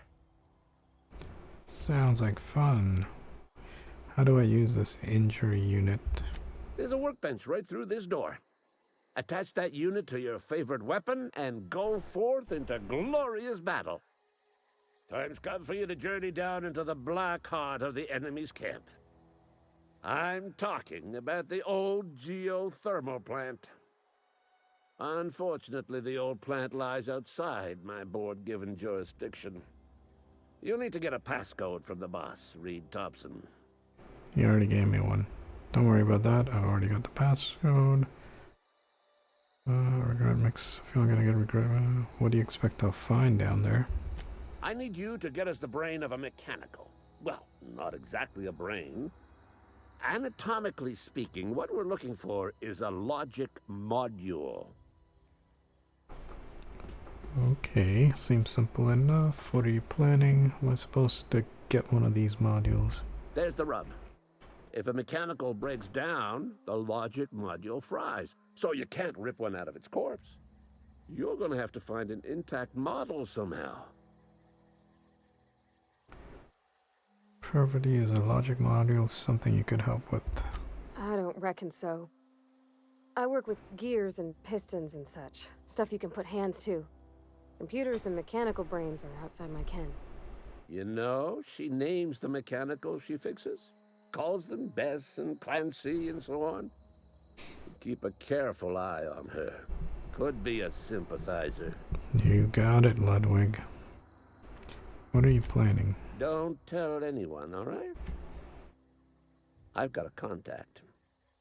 Sounds like fun. How do I use this injury unit? There's a workbench right through this door. Attach that unit to your favorite weapon and go forth into glorious battle. Time's come for you to journey down into the black heart of the enemy's camp. I'm talking about the old geothermal plant. Unfortunately, the old plant lies outside my board-given jurisdiction. You'll need to get a passcode from the boss, Reed Thompson. He already gave me one. Don't worry about that. I've already got the passcode. Regret mix. I feel I'm gonna get regret. What do you expect to find down there? I need you to get us the brain of a mechanical. Well, not exactly a brain. Anatomically speaking, what we're looking for is a logic module. Okay, seems simple enough. What are you planning? Am I supposed to get one of these modules? There's the rub. If a mechanical breaks down, the logic module fries. So you can't rip one out of its corpse. You're gonna have to find an intact model somehow. Poverty is a logic module, something you could help with. I don't reckon so. I work with gears and pistons and such. Stuff you can put hands to. Computers and mechanical brains are outside my ken. You know, she names the mechanicals she fixes. Calls them Bess and Clancy and so on. Keep a careful eye on her. Could be a sympathizer. You got it, Ludwig. What are you planning? Don't tell anyone, all right? I've got a contact.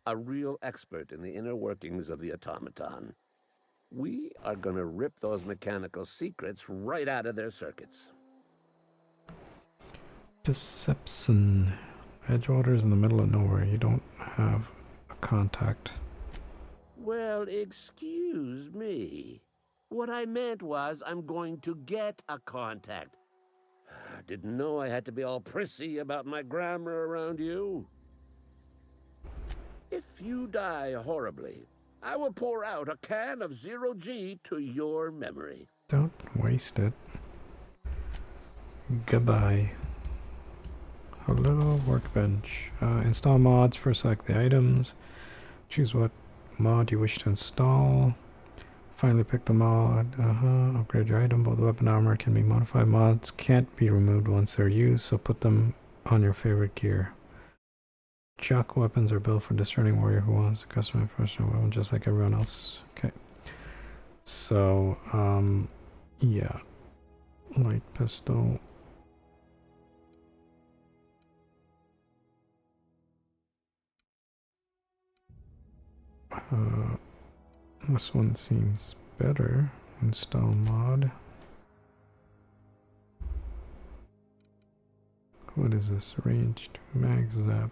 A real expert in the inner workings of the automaton. We are gonna rip those mechanical secrets right out of their circuits. Deception. Edgewater's in the middle of nowhere. You don't have a contact. Well, excuse me. What I meant was I'm going to get a contact. I didn't know I had to be all prissy about my grammar around you. If you die horribly, I will pour out a can of 0G to your memory. Don't waste it. Goodbye. Hello, workbench. Install mods. First select the items. Choose what mod you wish to install. Finally pick the mod. Upgrade your item. Both weapon armor can be modified. Mods can't be removed once they're used, so put them on your favorite gear. Chuck weapons are built for discerning warrior who wants a custom professional weapon just like everyone else. Okay. So, yeah. Light pistol. This one seems better. Install mod. What is this? Ranged mag zap.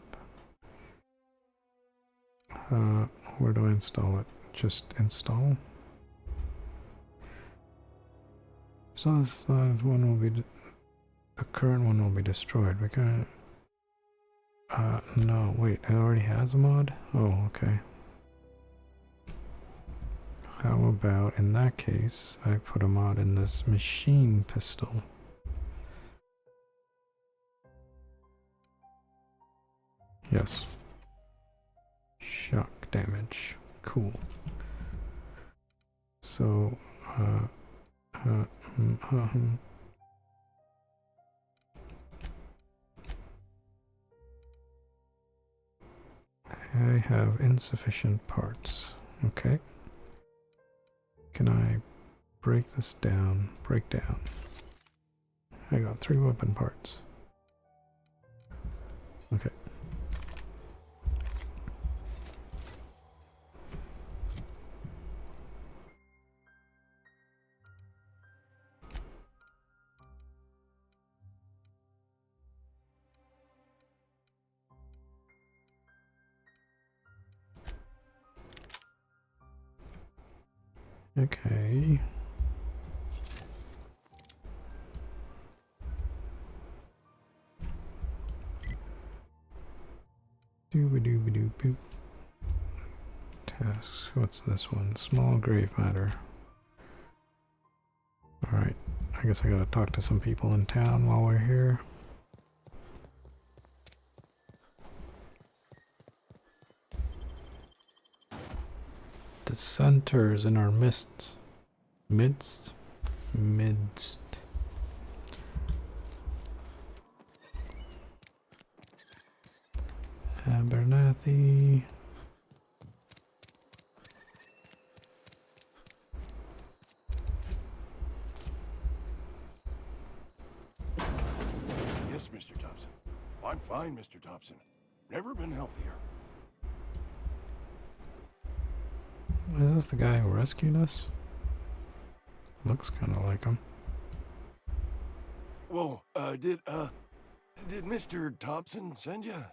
Where do I install it? Just install. So this one will be the current one will be destroyed. We can. No, wait. It already has a mod. Oh, okay. How about, in that case, I put a mod in this machine pistol. Yes. Shock damage. Cool. So, I have insufficient parts. Okay. Can I break this down? Break down. I got 3 weapon parts. Okay. Okay. Dooba-dooba-doo-boop. Tasks. What's this one? Small grave matter. Alright. I guess I gotta talk to some people in town while we're here. Dissenters in our midst. Midst? Abernathy. Yes, Mr. Thompson. I'm fine, Mr. Thompson. Never been healthier. Is this the guy who rescued us? Looks kind of like him. Whoa, did Mr. Thompson send you?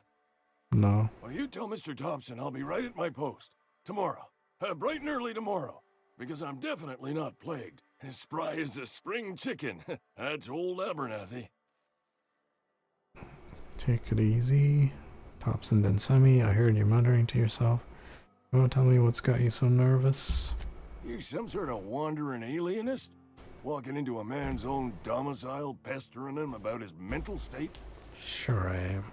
No. Well, you tell Mr. Thompson I'll be right at my post. Tomorrow. Bright and early tomorrow. Because I'm definitely not plagued. As spry as a spring chicken. That's old Abernathy. Take it easy. Thompson didn't send me. I heard you muttering to yourself. You want to tell me what's got you so nervous? You some sort of wandering alienist? Walking into a man's own domicile, pestering him about his mental state? Sure I am.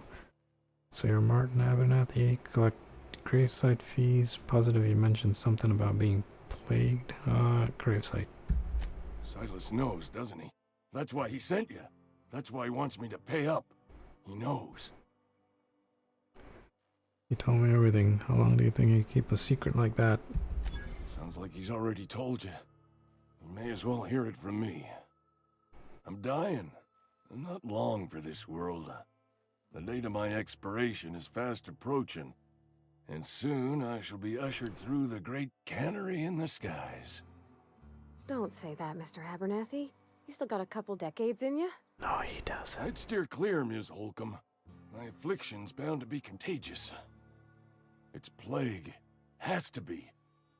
So you're Martin Abernathy, collect gravesite fees. Positive you mentioned something about being plagued. Gravesite. Silas knows, doesn't he? That's why he sent you. That's why he wants me to pay up. He knows. You told me everything. How long do you think you keep a secret like that? Sounds like he's already told you. You may as well hear it from me. I'm dying. I'm not long for this world. The date of my expiration is fast approaching, and soon I shall be ushered through the great cannery in the skies. Don't say that, Mr. Abernathy. You still got a couple decades in you. No, he doesn't. I'd steer clear, Ms. Holcomb. My affliction's bound to be contagious. It's plague. Has to be.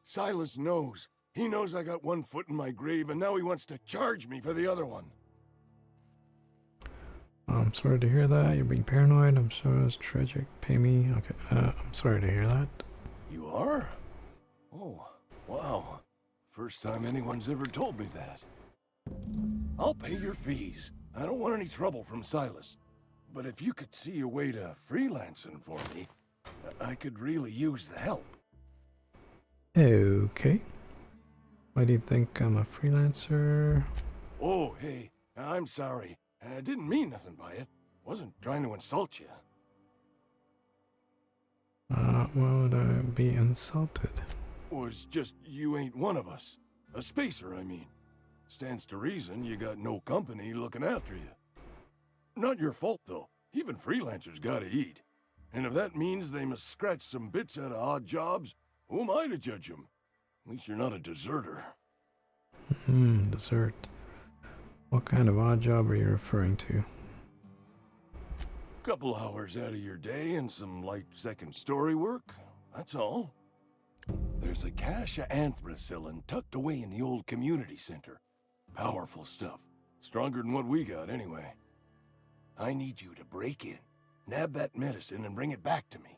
Silas knows. He knows I got one foot in my grave, and now he wants to charge me for the other one. I'm sorry to hear that. You're being paranoid. I'm sure it's tragic. Pay me. Okay. I'm sorry to hear that. You are? Oh, wow. First time anyone's ever told me that. I'll pay your fees. I don't want any trouble from Silas. But if you could see a way to freelancing for me, I could really use the help. Okay. Why do you think I'm a freelancer? Oh, hey, I'm sorry. I didn't mean nothing by it. Wasn't trying to insult you. Why would I be insulted? Was just you ain't one of us. A spacer, I mean. Stands to reason you got no company looking after you. Not your fault, though. Even freelancers gotta eat. And if that means they must scratch some bits out of odd jobs, who am I to judge them? At least you're not a deserter. Desert. What kind of odd job are you referring to? Couple hours out of your day and some light second-story work, that's all. There's a cache of anthracillin tucked away in the old community center. Powerful stuff. Stronger than what we got, anyway. I need you to break in, nab that medicine, and bring it back to me.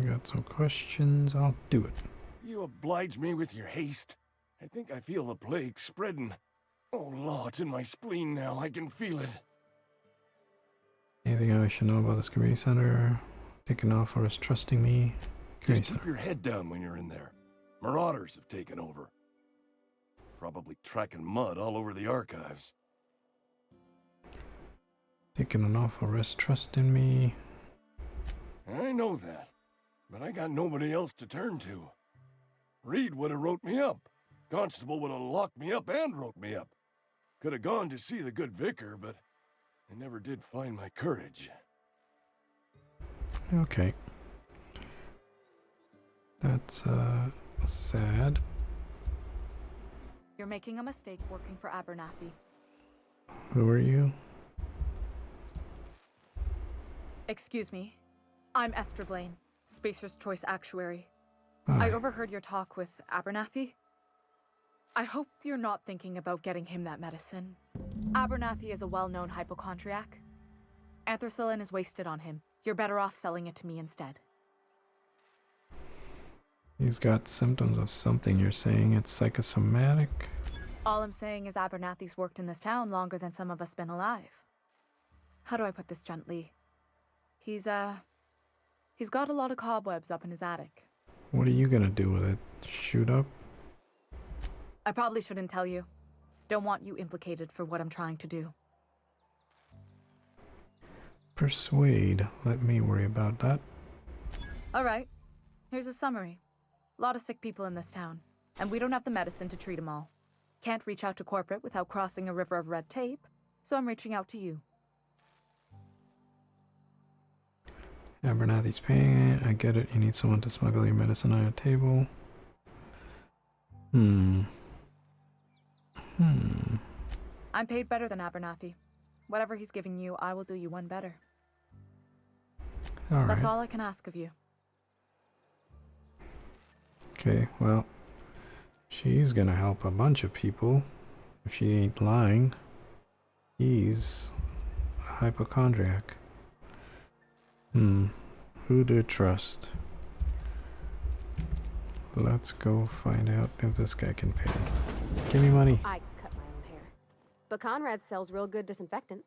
Got some questions. I'll do it. You oblige me with your haste. I think I feel the plague spreading. Oh, Law, it's in my spleen now. I can feel it. Anything I should know about this community center? Taking off or is trusting me? Just keep your head down when you're in there. Marauders have taken over. Probably tracking mud all over the archives. Taking an awful risk trusting me. I know that, but I got nobody else to turn to. Reed would have wrote me up. Constable would have locked me up and wrote me up. Could have gone to see the good vicar, but I never did find my courage. Okay. That's, sad. You're making a mistake working for Abernathy. Who are you? Excuse me. I'm Esther Blaine, Spacer's Choice Actuary. I overheard your talk with Abernathy. I hope you're not thinking about getting him that medicine. Abernathy is a well-known hypochondriac. Anthracillin is wasted on him. You're better off selling it to me instead. He's got symptoms of something. You're saying it's psychosomatic? All I'm saying is Abernathy's worked in this town longer than some of us been alive. How do I put this gently? He's got a lot of cobwebs up in his attic. What are you gonna do with it? Shoot up? I probably shouldn't tell you. Don't want you implicated for what I'm trying to do. Persuade. Let me worry about that. Alright, here's a summary. A lot of sick people in this town, and we don't have the medicine to treat them all. Can't reach out to corporate without crossing a river of red tape, so I'm reaching out to you. Abernathy's paying it. I get it. You need someone to smuggle your medicine on a table. I'm paid better than Abernathy. Whatever he's giving you, I will do you one better. That's all I can ask of you. Okay, well, she's gonna help a bunch of people if she ain't lying. He's a hypochondriac. Who to trust? Let's go find out if this guy can pay. Give me money. I cut my own hair. But Conrad sells real good disinfectant.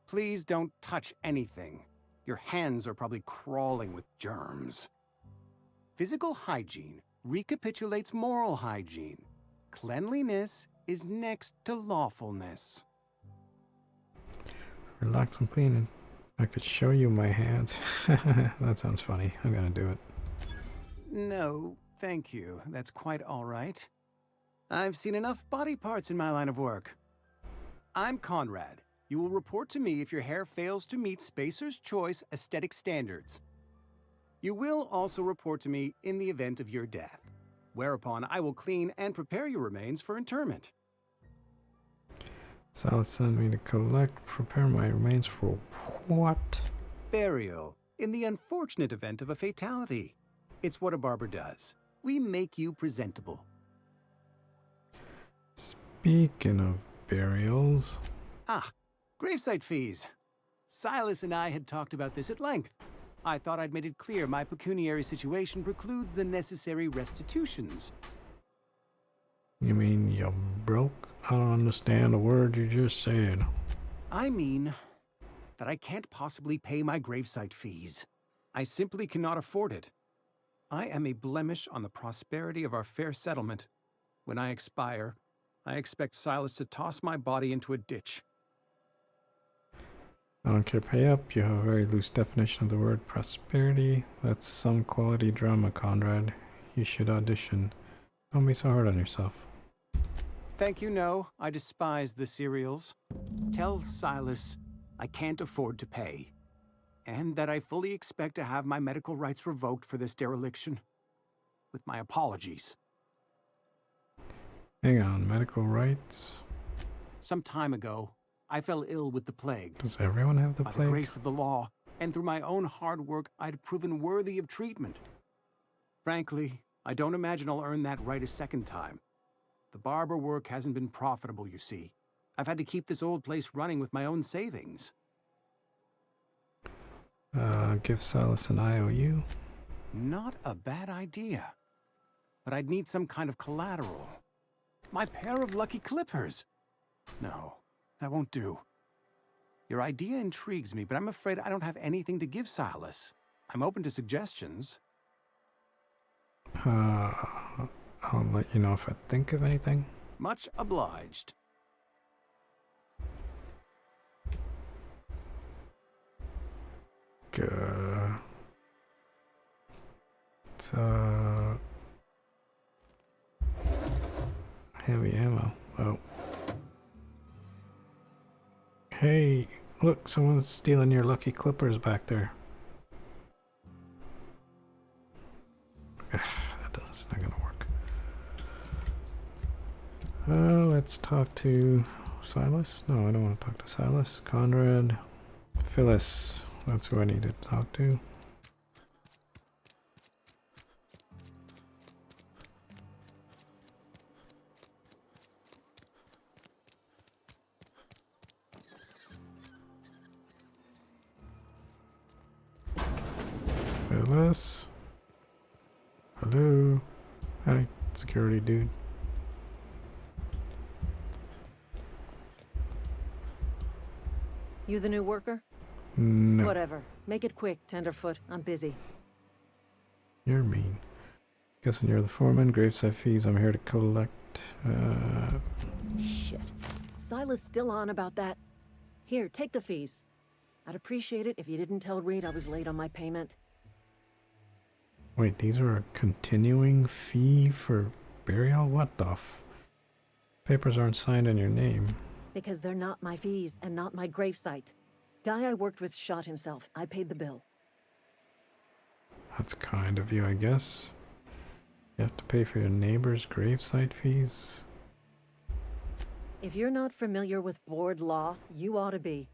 Please don't touch anything. Your hands are probably crawling with germs. Physical hygiene recapitulates moral hygiene. Cleanliness is next to lawfulness. Relax and clean. I could show you my hands. That sounds funny. I'm gonna do it. No, thank you. That's quite all right. I've seen enough body parts in my line of work. I'm Conrad. You will report to me if your hair fails to meet Spacer's Choice aesthetic standards. You will also report to me in the event of your death, whereupon I will clean and prepare your remains for interment. Silas sent me to prepare my remains for what? Burial, in the unfortunate event of a fatality. It's what a barber does. We make you presentable. Speaking of burials... Ah, gravesite fees. Silas and I had talked about this at length. I thought I'd made it clear my pecuniary situation precludes the necessary restitutions. You mean you're broke? I don't understand a word you just said. I mean that I can't possibly pay my gravesite fees. I simply cannot afford it. I am a blemish on the prosperity of our fair settlement. When I expire, I expect Silas to toss my body into a ditch. I don't care, pay up. You have a very loose definition of the word prosperity. That's some quality drama, Conrad. You should audition. Don't be so hard on yourself. Thank you, no. I despise the cereals. Tell Silas I can't afford to pay, and that I fully expect to have my medical rights revoked for this dereliction. With my apologies. Hang on, medical rights? Some time ago, I fell ill with the plague. Does everyone have the By plague? the grace of the law, and through my own hard work, I'd proven worthy of treatment. Frankly, I don't imagine I'll earn that right a second time. The barber work hasn't been profitable, you see. I've had to keep this old place running with my own savings. Give Silas an IOU. Not a bad idea. But I'd need some kind of collateral. My pair of lucky clippers. No, that won't do. Your idea intrigues me, but I'm afraid I don't have anything to give Silas. I'm open to suggestions. I'll let you know if I think of anything. Much obliged. It's, heavy ammo. Oh. Hey, look, someone's stealing your lucky clippers back there. That's not gonna work. Let's talk to Silas. No, I don't want to talk to Silas. Conrad, Phyllis. That's who I needed to talk to. Phyllis? Hello? Hi, security dude. You the new worker? No. Whatever. Make it quick, Tenderfoot. I'm busy. You're mean. Guessing you're the foreman. Graveside fees I'm here to collect. Shit. Silas still on about that. Here, take the fees. I'd appreciate it if you didn't tell Reed I was late on my payment. Wait, these are a continuing fee for burial? What the f? Papers aren't signed in your name. Because they're not my fees and not my gravesite. Guy I worked with shot himself. I paid the bill. That's kind of you, I guess. You have to pay for your neighbor's gravesite fees? If you're not familiar with board law, you ought to be.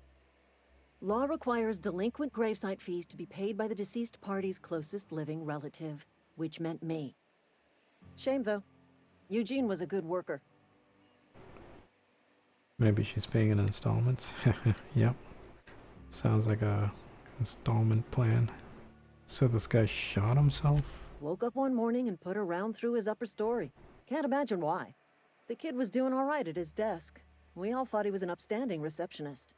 Law requires delinquent gravesite fees to be paid by the deceased party's closest living relative, which meant me. Shame, though. Eugene was a good worker. Maybe she's paying in installments. Yep. Sounds like a installment plan. So this guy shot himself? Woke up one morning and put a round through his upper story. Can't imagine why. The kid was doing all right at his desk. We all thought he was an upstanding receptionist.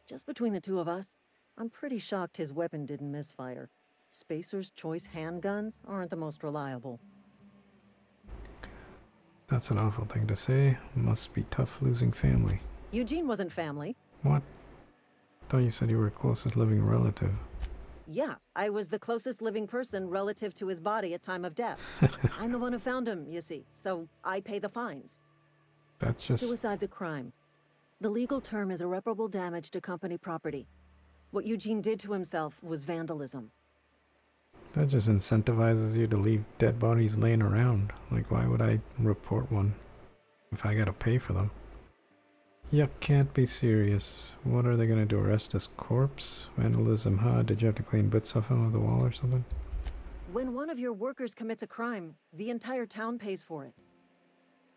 Just between the two of us, I'm pretty shocked his weapon didn't misfire. Spacer's Choice handguns aren't the most reliable. That's an awful thing to say. Must be tough losing family. Eugene wasn't family. What? Thought you said you were closest living relative. Yeah, I was the closest living person relative to his body at time of death. I'm the one who found him, you see, so I pay the fines. That's just... Suicide's a crime. The legal term is irreparable damage to company property. What Eugene did to himself was vandalism. That just incentivizes you to leave dead bodies laying around. Like, why would I report one if I gotta pay for them? You can't be serious. What are they gonna do, arrest his corpse? Vandalism, huh? Did you have to clean bits off him of the wall or something? When one of your workers commits a crime, the entire town pays for it.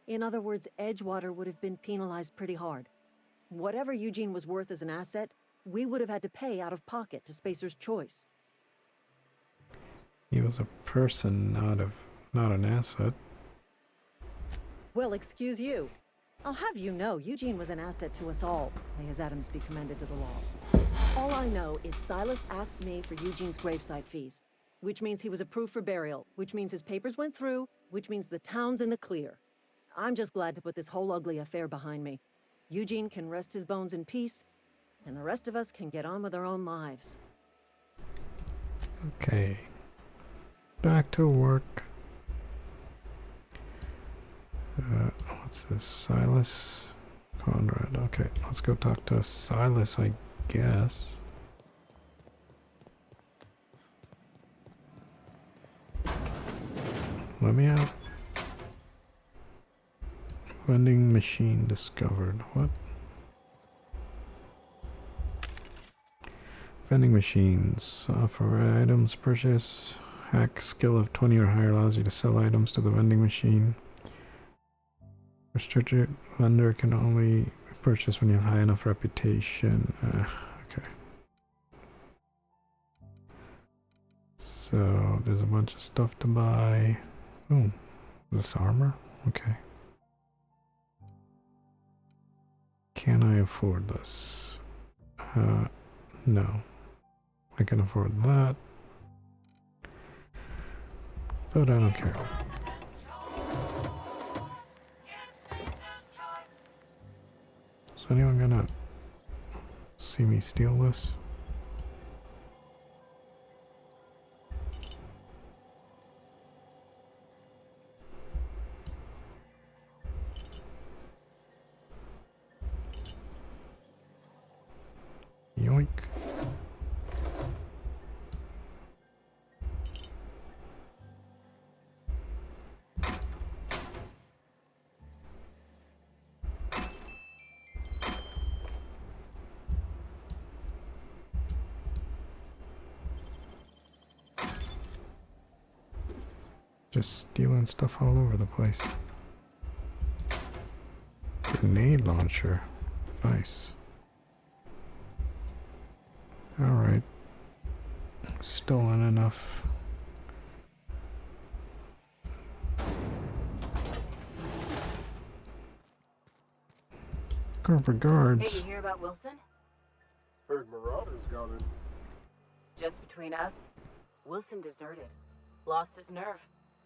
In other words, Edgewater would have been penalized pretty hard. Whatever Eugene was worth as an asset, we would have had to pay out of pocket to Spacer's Choice. He was a person, not an asset. Well, excuse you. I'll have you know, Eugene was an asset to us all. May his atoms be commended to the law. All I know is Silas asked me for Eugene's gravesite fees, which means he was approved for burial, which means his papers went through, which means the town's in the clear. I'm just glad to put this whole ugly affair behind me. Eugene can rest his bones in peace, and the rest of us can get on with our own lives. Okay. Back to work. What's this? Silas Conrad. Okay, let's go talk to Silas, I guess. Let me out. Vending machine discovered. What? Vending machines. Offer items purchase. Hack skill of 20 or higher allows you to sell items to the vending machine. Restricted vendor can only purchase when you have high enough reputation. Okay. So there's a bunch of stuff to buy. Oh, this armor? Okay. Can I afford this? No. I can afford that. But I don't care. Is anyone gonna see me steal this? Yoink. Just stealing stuff all over the place. Grenade launcher. Nice. Alright. Stolen enough. Corporate guards. Hey, you hear about Wilson? Heard Marauders got in. Just between us, Wilson deserted. Lost his nerve.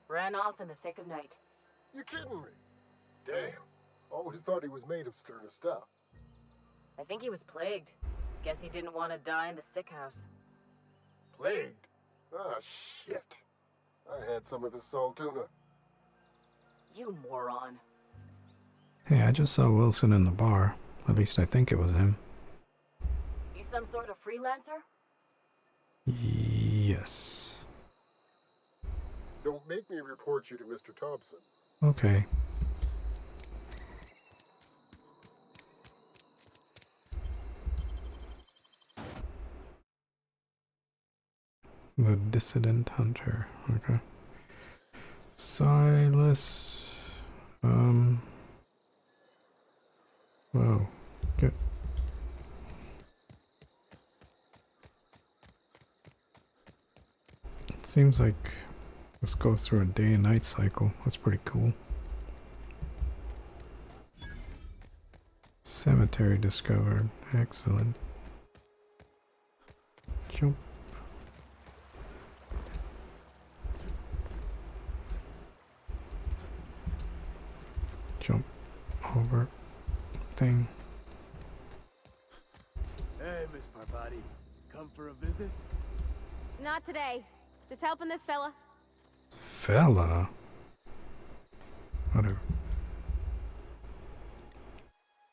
Ran off in the thick of night. You kidding me? Damn. Always thought he was made of sterner stuff. I think he was plagued. Guess he didn't want to die in the sick house. Plagued? Ah, shit. I had some of his salt tuna. You moron. Hey, I just saw Wilson in the bar. At least I think it was him. You some sort of freelancer? Yes. Don't make me report you to Mr. Thompson. Okay. The Dissident Hunter. Okay. Silas. Whoa. Good. It seems like this goes through a day and night cycle. That's pretty cool. Cemetery discovered. Excellent. Jump. Jump over thing. Hey, Miss Parvati. Come for a visit? Not today. Just helping this fella. Fella? Whatever.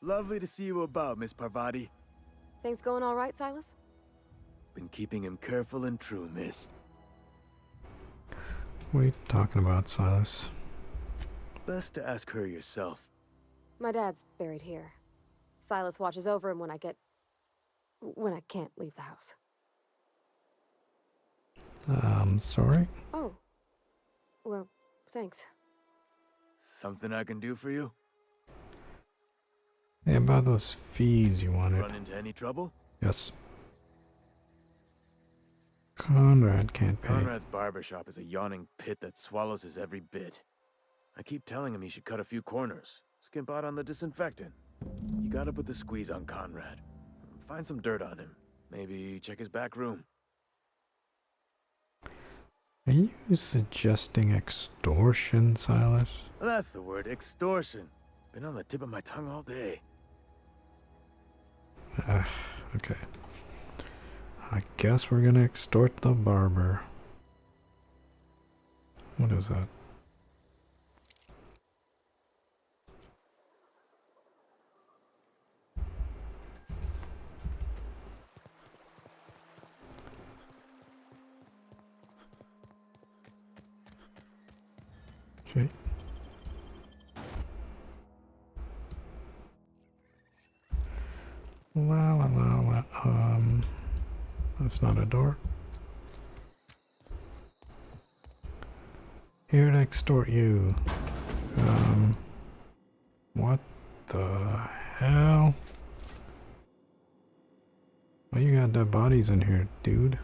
Lovely to see you about, Miss Parvati. Things going all right, Silas? Been keeping him careful and true, miss. What are you talking about, Silas? Best to ask her yourself. My dad's buried here. Silas watches over him when I can't leave the house. Sorry? Oh. Well, thanks. Something I can do for you? Hey, about those fees you wanted. Run into any trouble? Yes. Conrad can't pay. Conrad's barbershop is a yawning pit that swallows his every bit. I keep telling him he should cut a few corners. Skimp out on the disinfectant. You gotta put the squeeze on Conrad. Find some dirt on him. Maybe check his back room. Are you suggesting extortion, Silas? That's the word, extortion. Been on the tip of my tongue all day. Okay. I guess we're gonna extort the barber. What is that? Okay. La la la la. That's not a door. Here to extort you. What the hell? Why you got dead bodies in here, dude?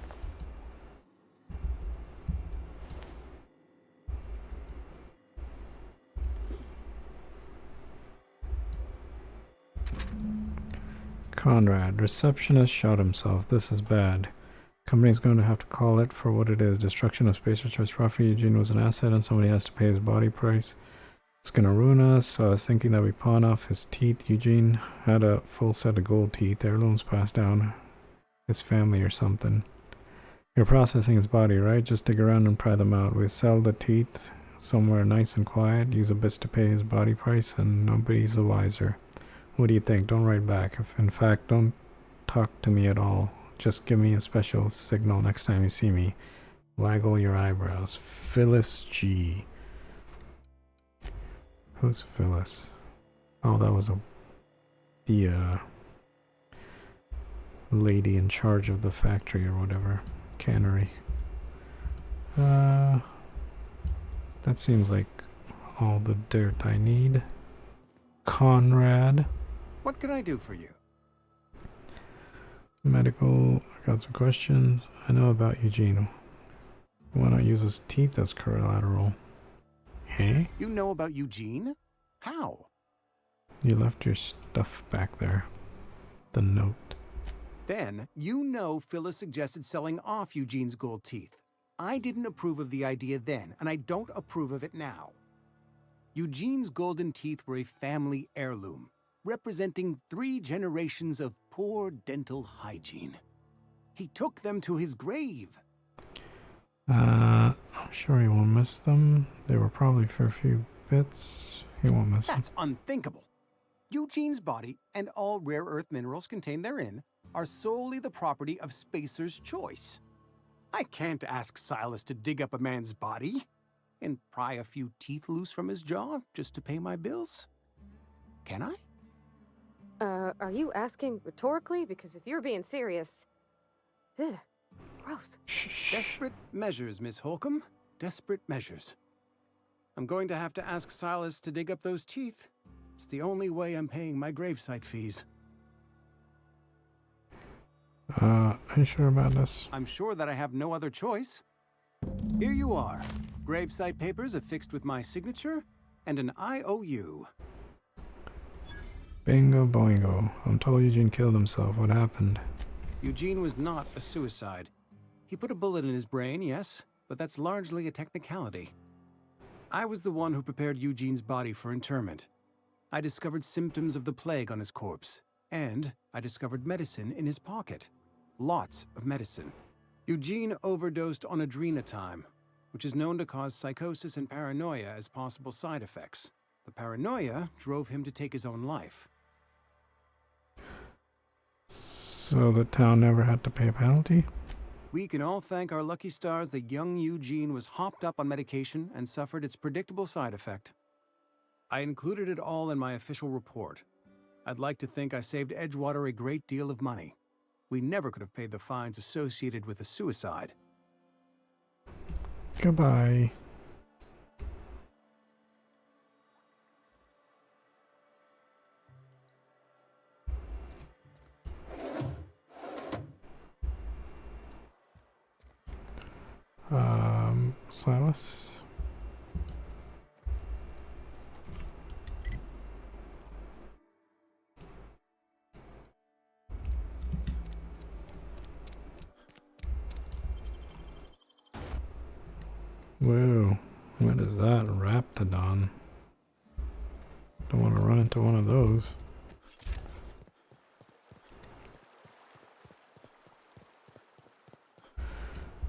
Conrad, receptionist shot himself. This is bad. Company's going to have to call it for what it is. Destruction of Space Research property. Eugene was an asset and somebody has to pay his body price. It's gonna ruin us, so I was thinking that we pawn off his teeth. Eugene had a full set of gold teeth. Heirlooms passed down his family or something. You're processing his body, right? Just dig around and pry them out. We sell the teeth somewhere nice and quiet. Use a bit to pay his body price and nobody's the wiser. What do you think? Don't write back. If in fact, don't talk to me at all. Just give me a special signal next time you see me. Waggle your eyebrows. Phyllis G. Who's Phyllis? Oh, that was the lady in charge of the factory or whatever. Cannery. That seems like all the dirt I need. Conrad. What can I do for you? Medical. I got some questions. I know about Eugene. Why not use his teeth as collateral? Hey? You know about Eugene? How? You left your stuff back there. The note. Then, you know Phyllis suggested selling off Eugene's gold teeth. I didn't approve of the idea then, and I don't approve of it now. Eugene's golden teeth were a family heirloom, representing 3 generations of poor dental hygiene. He took them to his grave. I'm sure he won't miss them. They were probably for a few bits. He won't miss them. That's unthinkable. Eugene's body and all rare earth minerals contained therein are solely the property of Spacer's Choice. I can't ask Silas to dig up a man's body and pry a few teeth loose from his jaw just to pay my bills. Can I? Are you asking rhetorically? Because if you're being serious... Ugh, gross. Desperate measures, Miss Holcomb. Desperate measures. I'm going to have to ask Silas to dig up those teeth. It's the only way I'm paying my gravesite fees. Are you sure about this? I'm sure that I have no other choice. Here you are. Gravesite papers affixed with my signature and an IOU. Bingo boingo. I'm told Eugene killed himself. What happened? Eugene was not a suicide. He put a bullet in his brain, yes, but that's largely a technicality. I was the one who prepared Eugene's body for interment. I discovered symptoms of the plague on his corpse, and I discovered medicine in his pocket. Lots of medicine. Eugene overdosed on adrenatime, which is known to cause psychosis and paranoia as possible side effects. The paranoia drove him to take his own life. So the town never had to pay a penalty? We can all thank our lucky stars that young Eugene was hopped up on medication and suffered its predictable side effect. I included it all in my official report. I'd like to think I saved Edgewater a great deal of money. We never could have paid the fines associated with a suicide. Goodbye. Silas? Whoa, what is that? Raptidon? Don't want to run into one of those.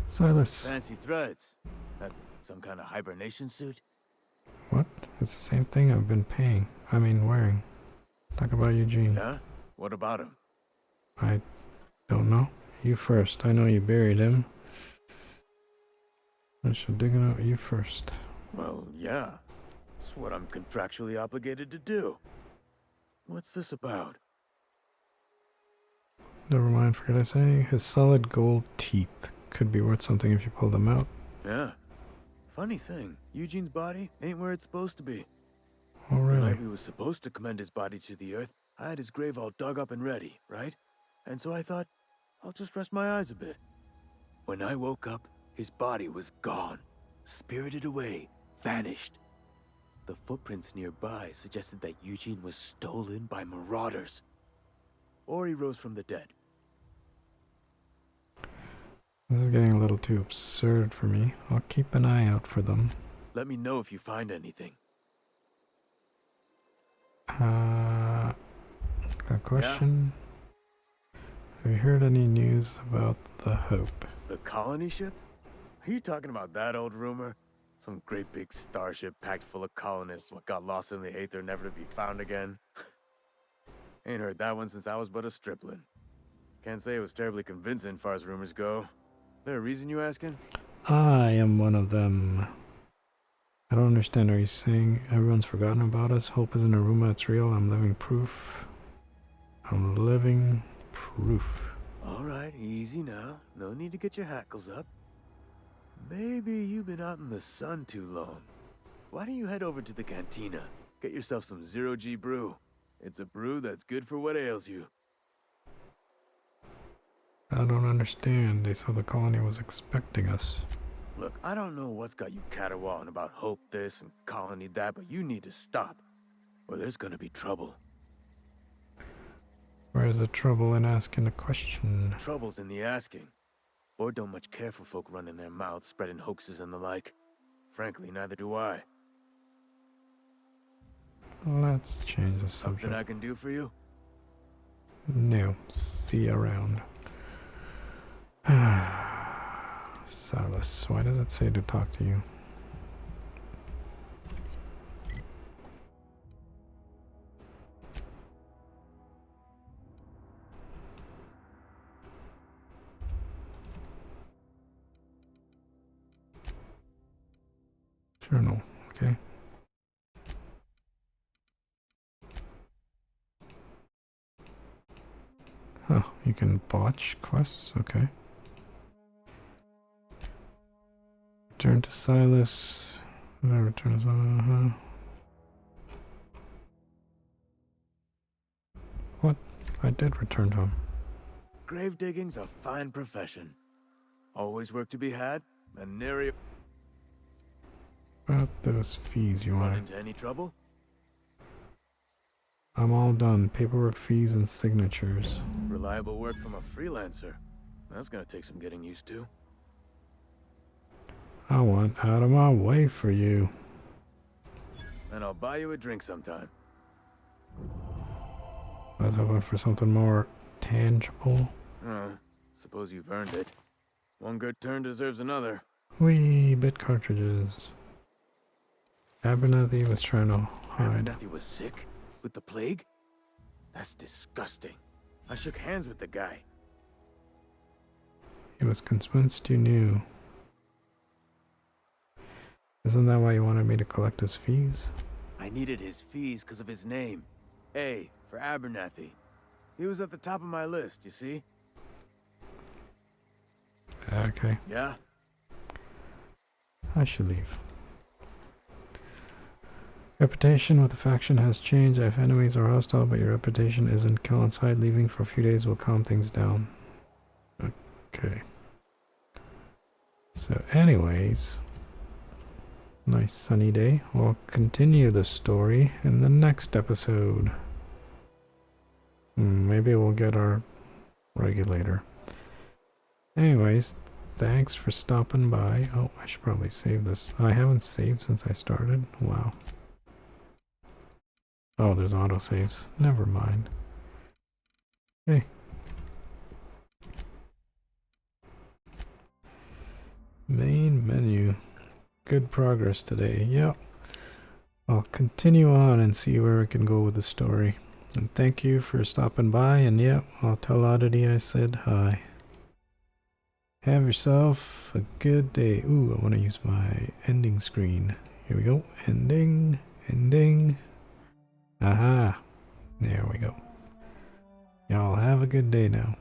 Silas. Fancy threads. That some kind of hibernation suit? What? It's the same thing I've been wearing. Talk about Eugene. Yeah? What about him? I don't know. You first. I know you buried him. I should dig it out you first. Well, yeah. It's what I'm contractually obligated to do. What's this about? Never mind, forget I say. His solid gold teeth could be worth something if you pull them out. Yeah. Funny thing, Eugene's body ain't where it's supposed to be. Oh, really? The night we was supposed to commend his body to the earth, I had his grave all dug up and ready, right? And so I thought, I'll just rest my eyes a bit. When I woke up, his body was gone. Spirited away. Vanished. The footprints nearby suggested that Eugene was stolen by marauders. Or he rose from the dead. This is getting a little too absurd for me. I'll keep an eye out for them. Let me know if you find anything. A question? Yeah. Have you heard any news about the Hope? The colony ship? Are you talking about that old rumor? Some great big starship packed full of colonists what got lost in the aether never to be found again? Ain't heard that one since I was but a stripling. Can't say it was terribly convincing far as rumors go. There a reason you asking? I am one of them. I don't understand. Are you saying everyone's forgotten about us? Hope isn't a rumor, it's real. I'm living proof. I'm living proof. Alright, easy now. No need to get your hackles up. Maybe you've been out in the sun too long. Why don't you head over to the cantina? Get yourself some zero-G brew. It's a brew that's good for what ails you. I don't understand. They said the colony was expecting us. Look, I don't know what's got you caterwauling about Hope this and Colony that, but you need to stop, or there's gonna be trouble. Where's the trouble in asking a question? Trouble's in the asking. Or don't much care for folk running their mouths, spreading hoaxes and the like. Frankly, neither do I. Let's change the subject. Something I can do for you? No. See you around. Silas, why does it say to talk to you? Journal, okay. Huh, you can botch quests, okay. Return to Silas. Return to What? I did return to him. Grave digging's a fine profession. Always work to be had, and nary... About those fees you Run want. into any trouble? I'm all done. Paperwork, fees, and signatures. Reliable work from a freelancer. That's gonna take some getting used to. I want out of my way for you. And I'll buy you a drink sometime. I was hoping for something more tangible. Suppose you've earned it. One good turn deserves another. Wee bit cartridges. Abernathy was trying to hide. Abernathy was sick? With the plague? That's disgusting. I shook hands with the guy. He was convinced you knew. Isn't that why you wanted me to collect his fees? I needed his fees because of his name. A for Abernathy. He was at the top of my list, you see? Okay. Yeah? I should leave. Reputation with the faction has changed. If enemies are hostile, but your reputation isn't, coincide. Leaving for a few days will calm things down. Okay. So anyways, nice sunny day. We'll continue the story in the next episode. Maybe we'll get our regulator. Anyways, thanks for stopping by. Oh, I should probably save this. I haven't saved since I started. Wow. Oh, there's autosaves. Never mind. Hey. Main menu. Good progress today. Yep. I'll continue on and see where we can go with the story. And thank you for stopping by. And yep, I'll tell Oddity I said hi. Have yourself a good day. Ooh, I want to use my ending screen. Here we go. Ending. Ending. Aha. There we go. Y'all have a good day now.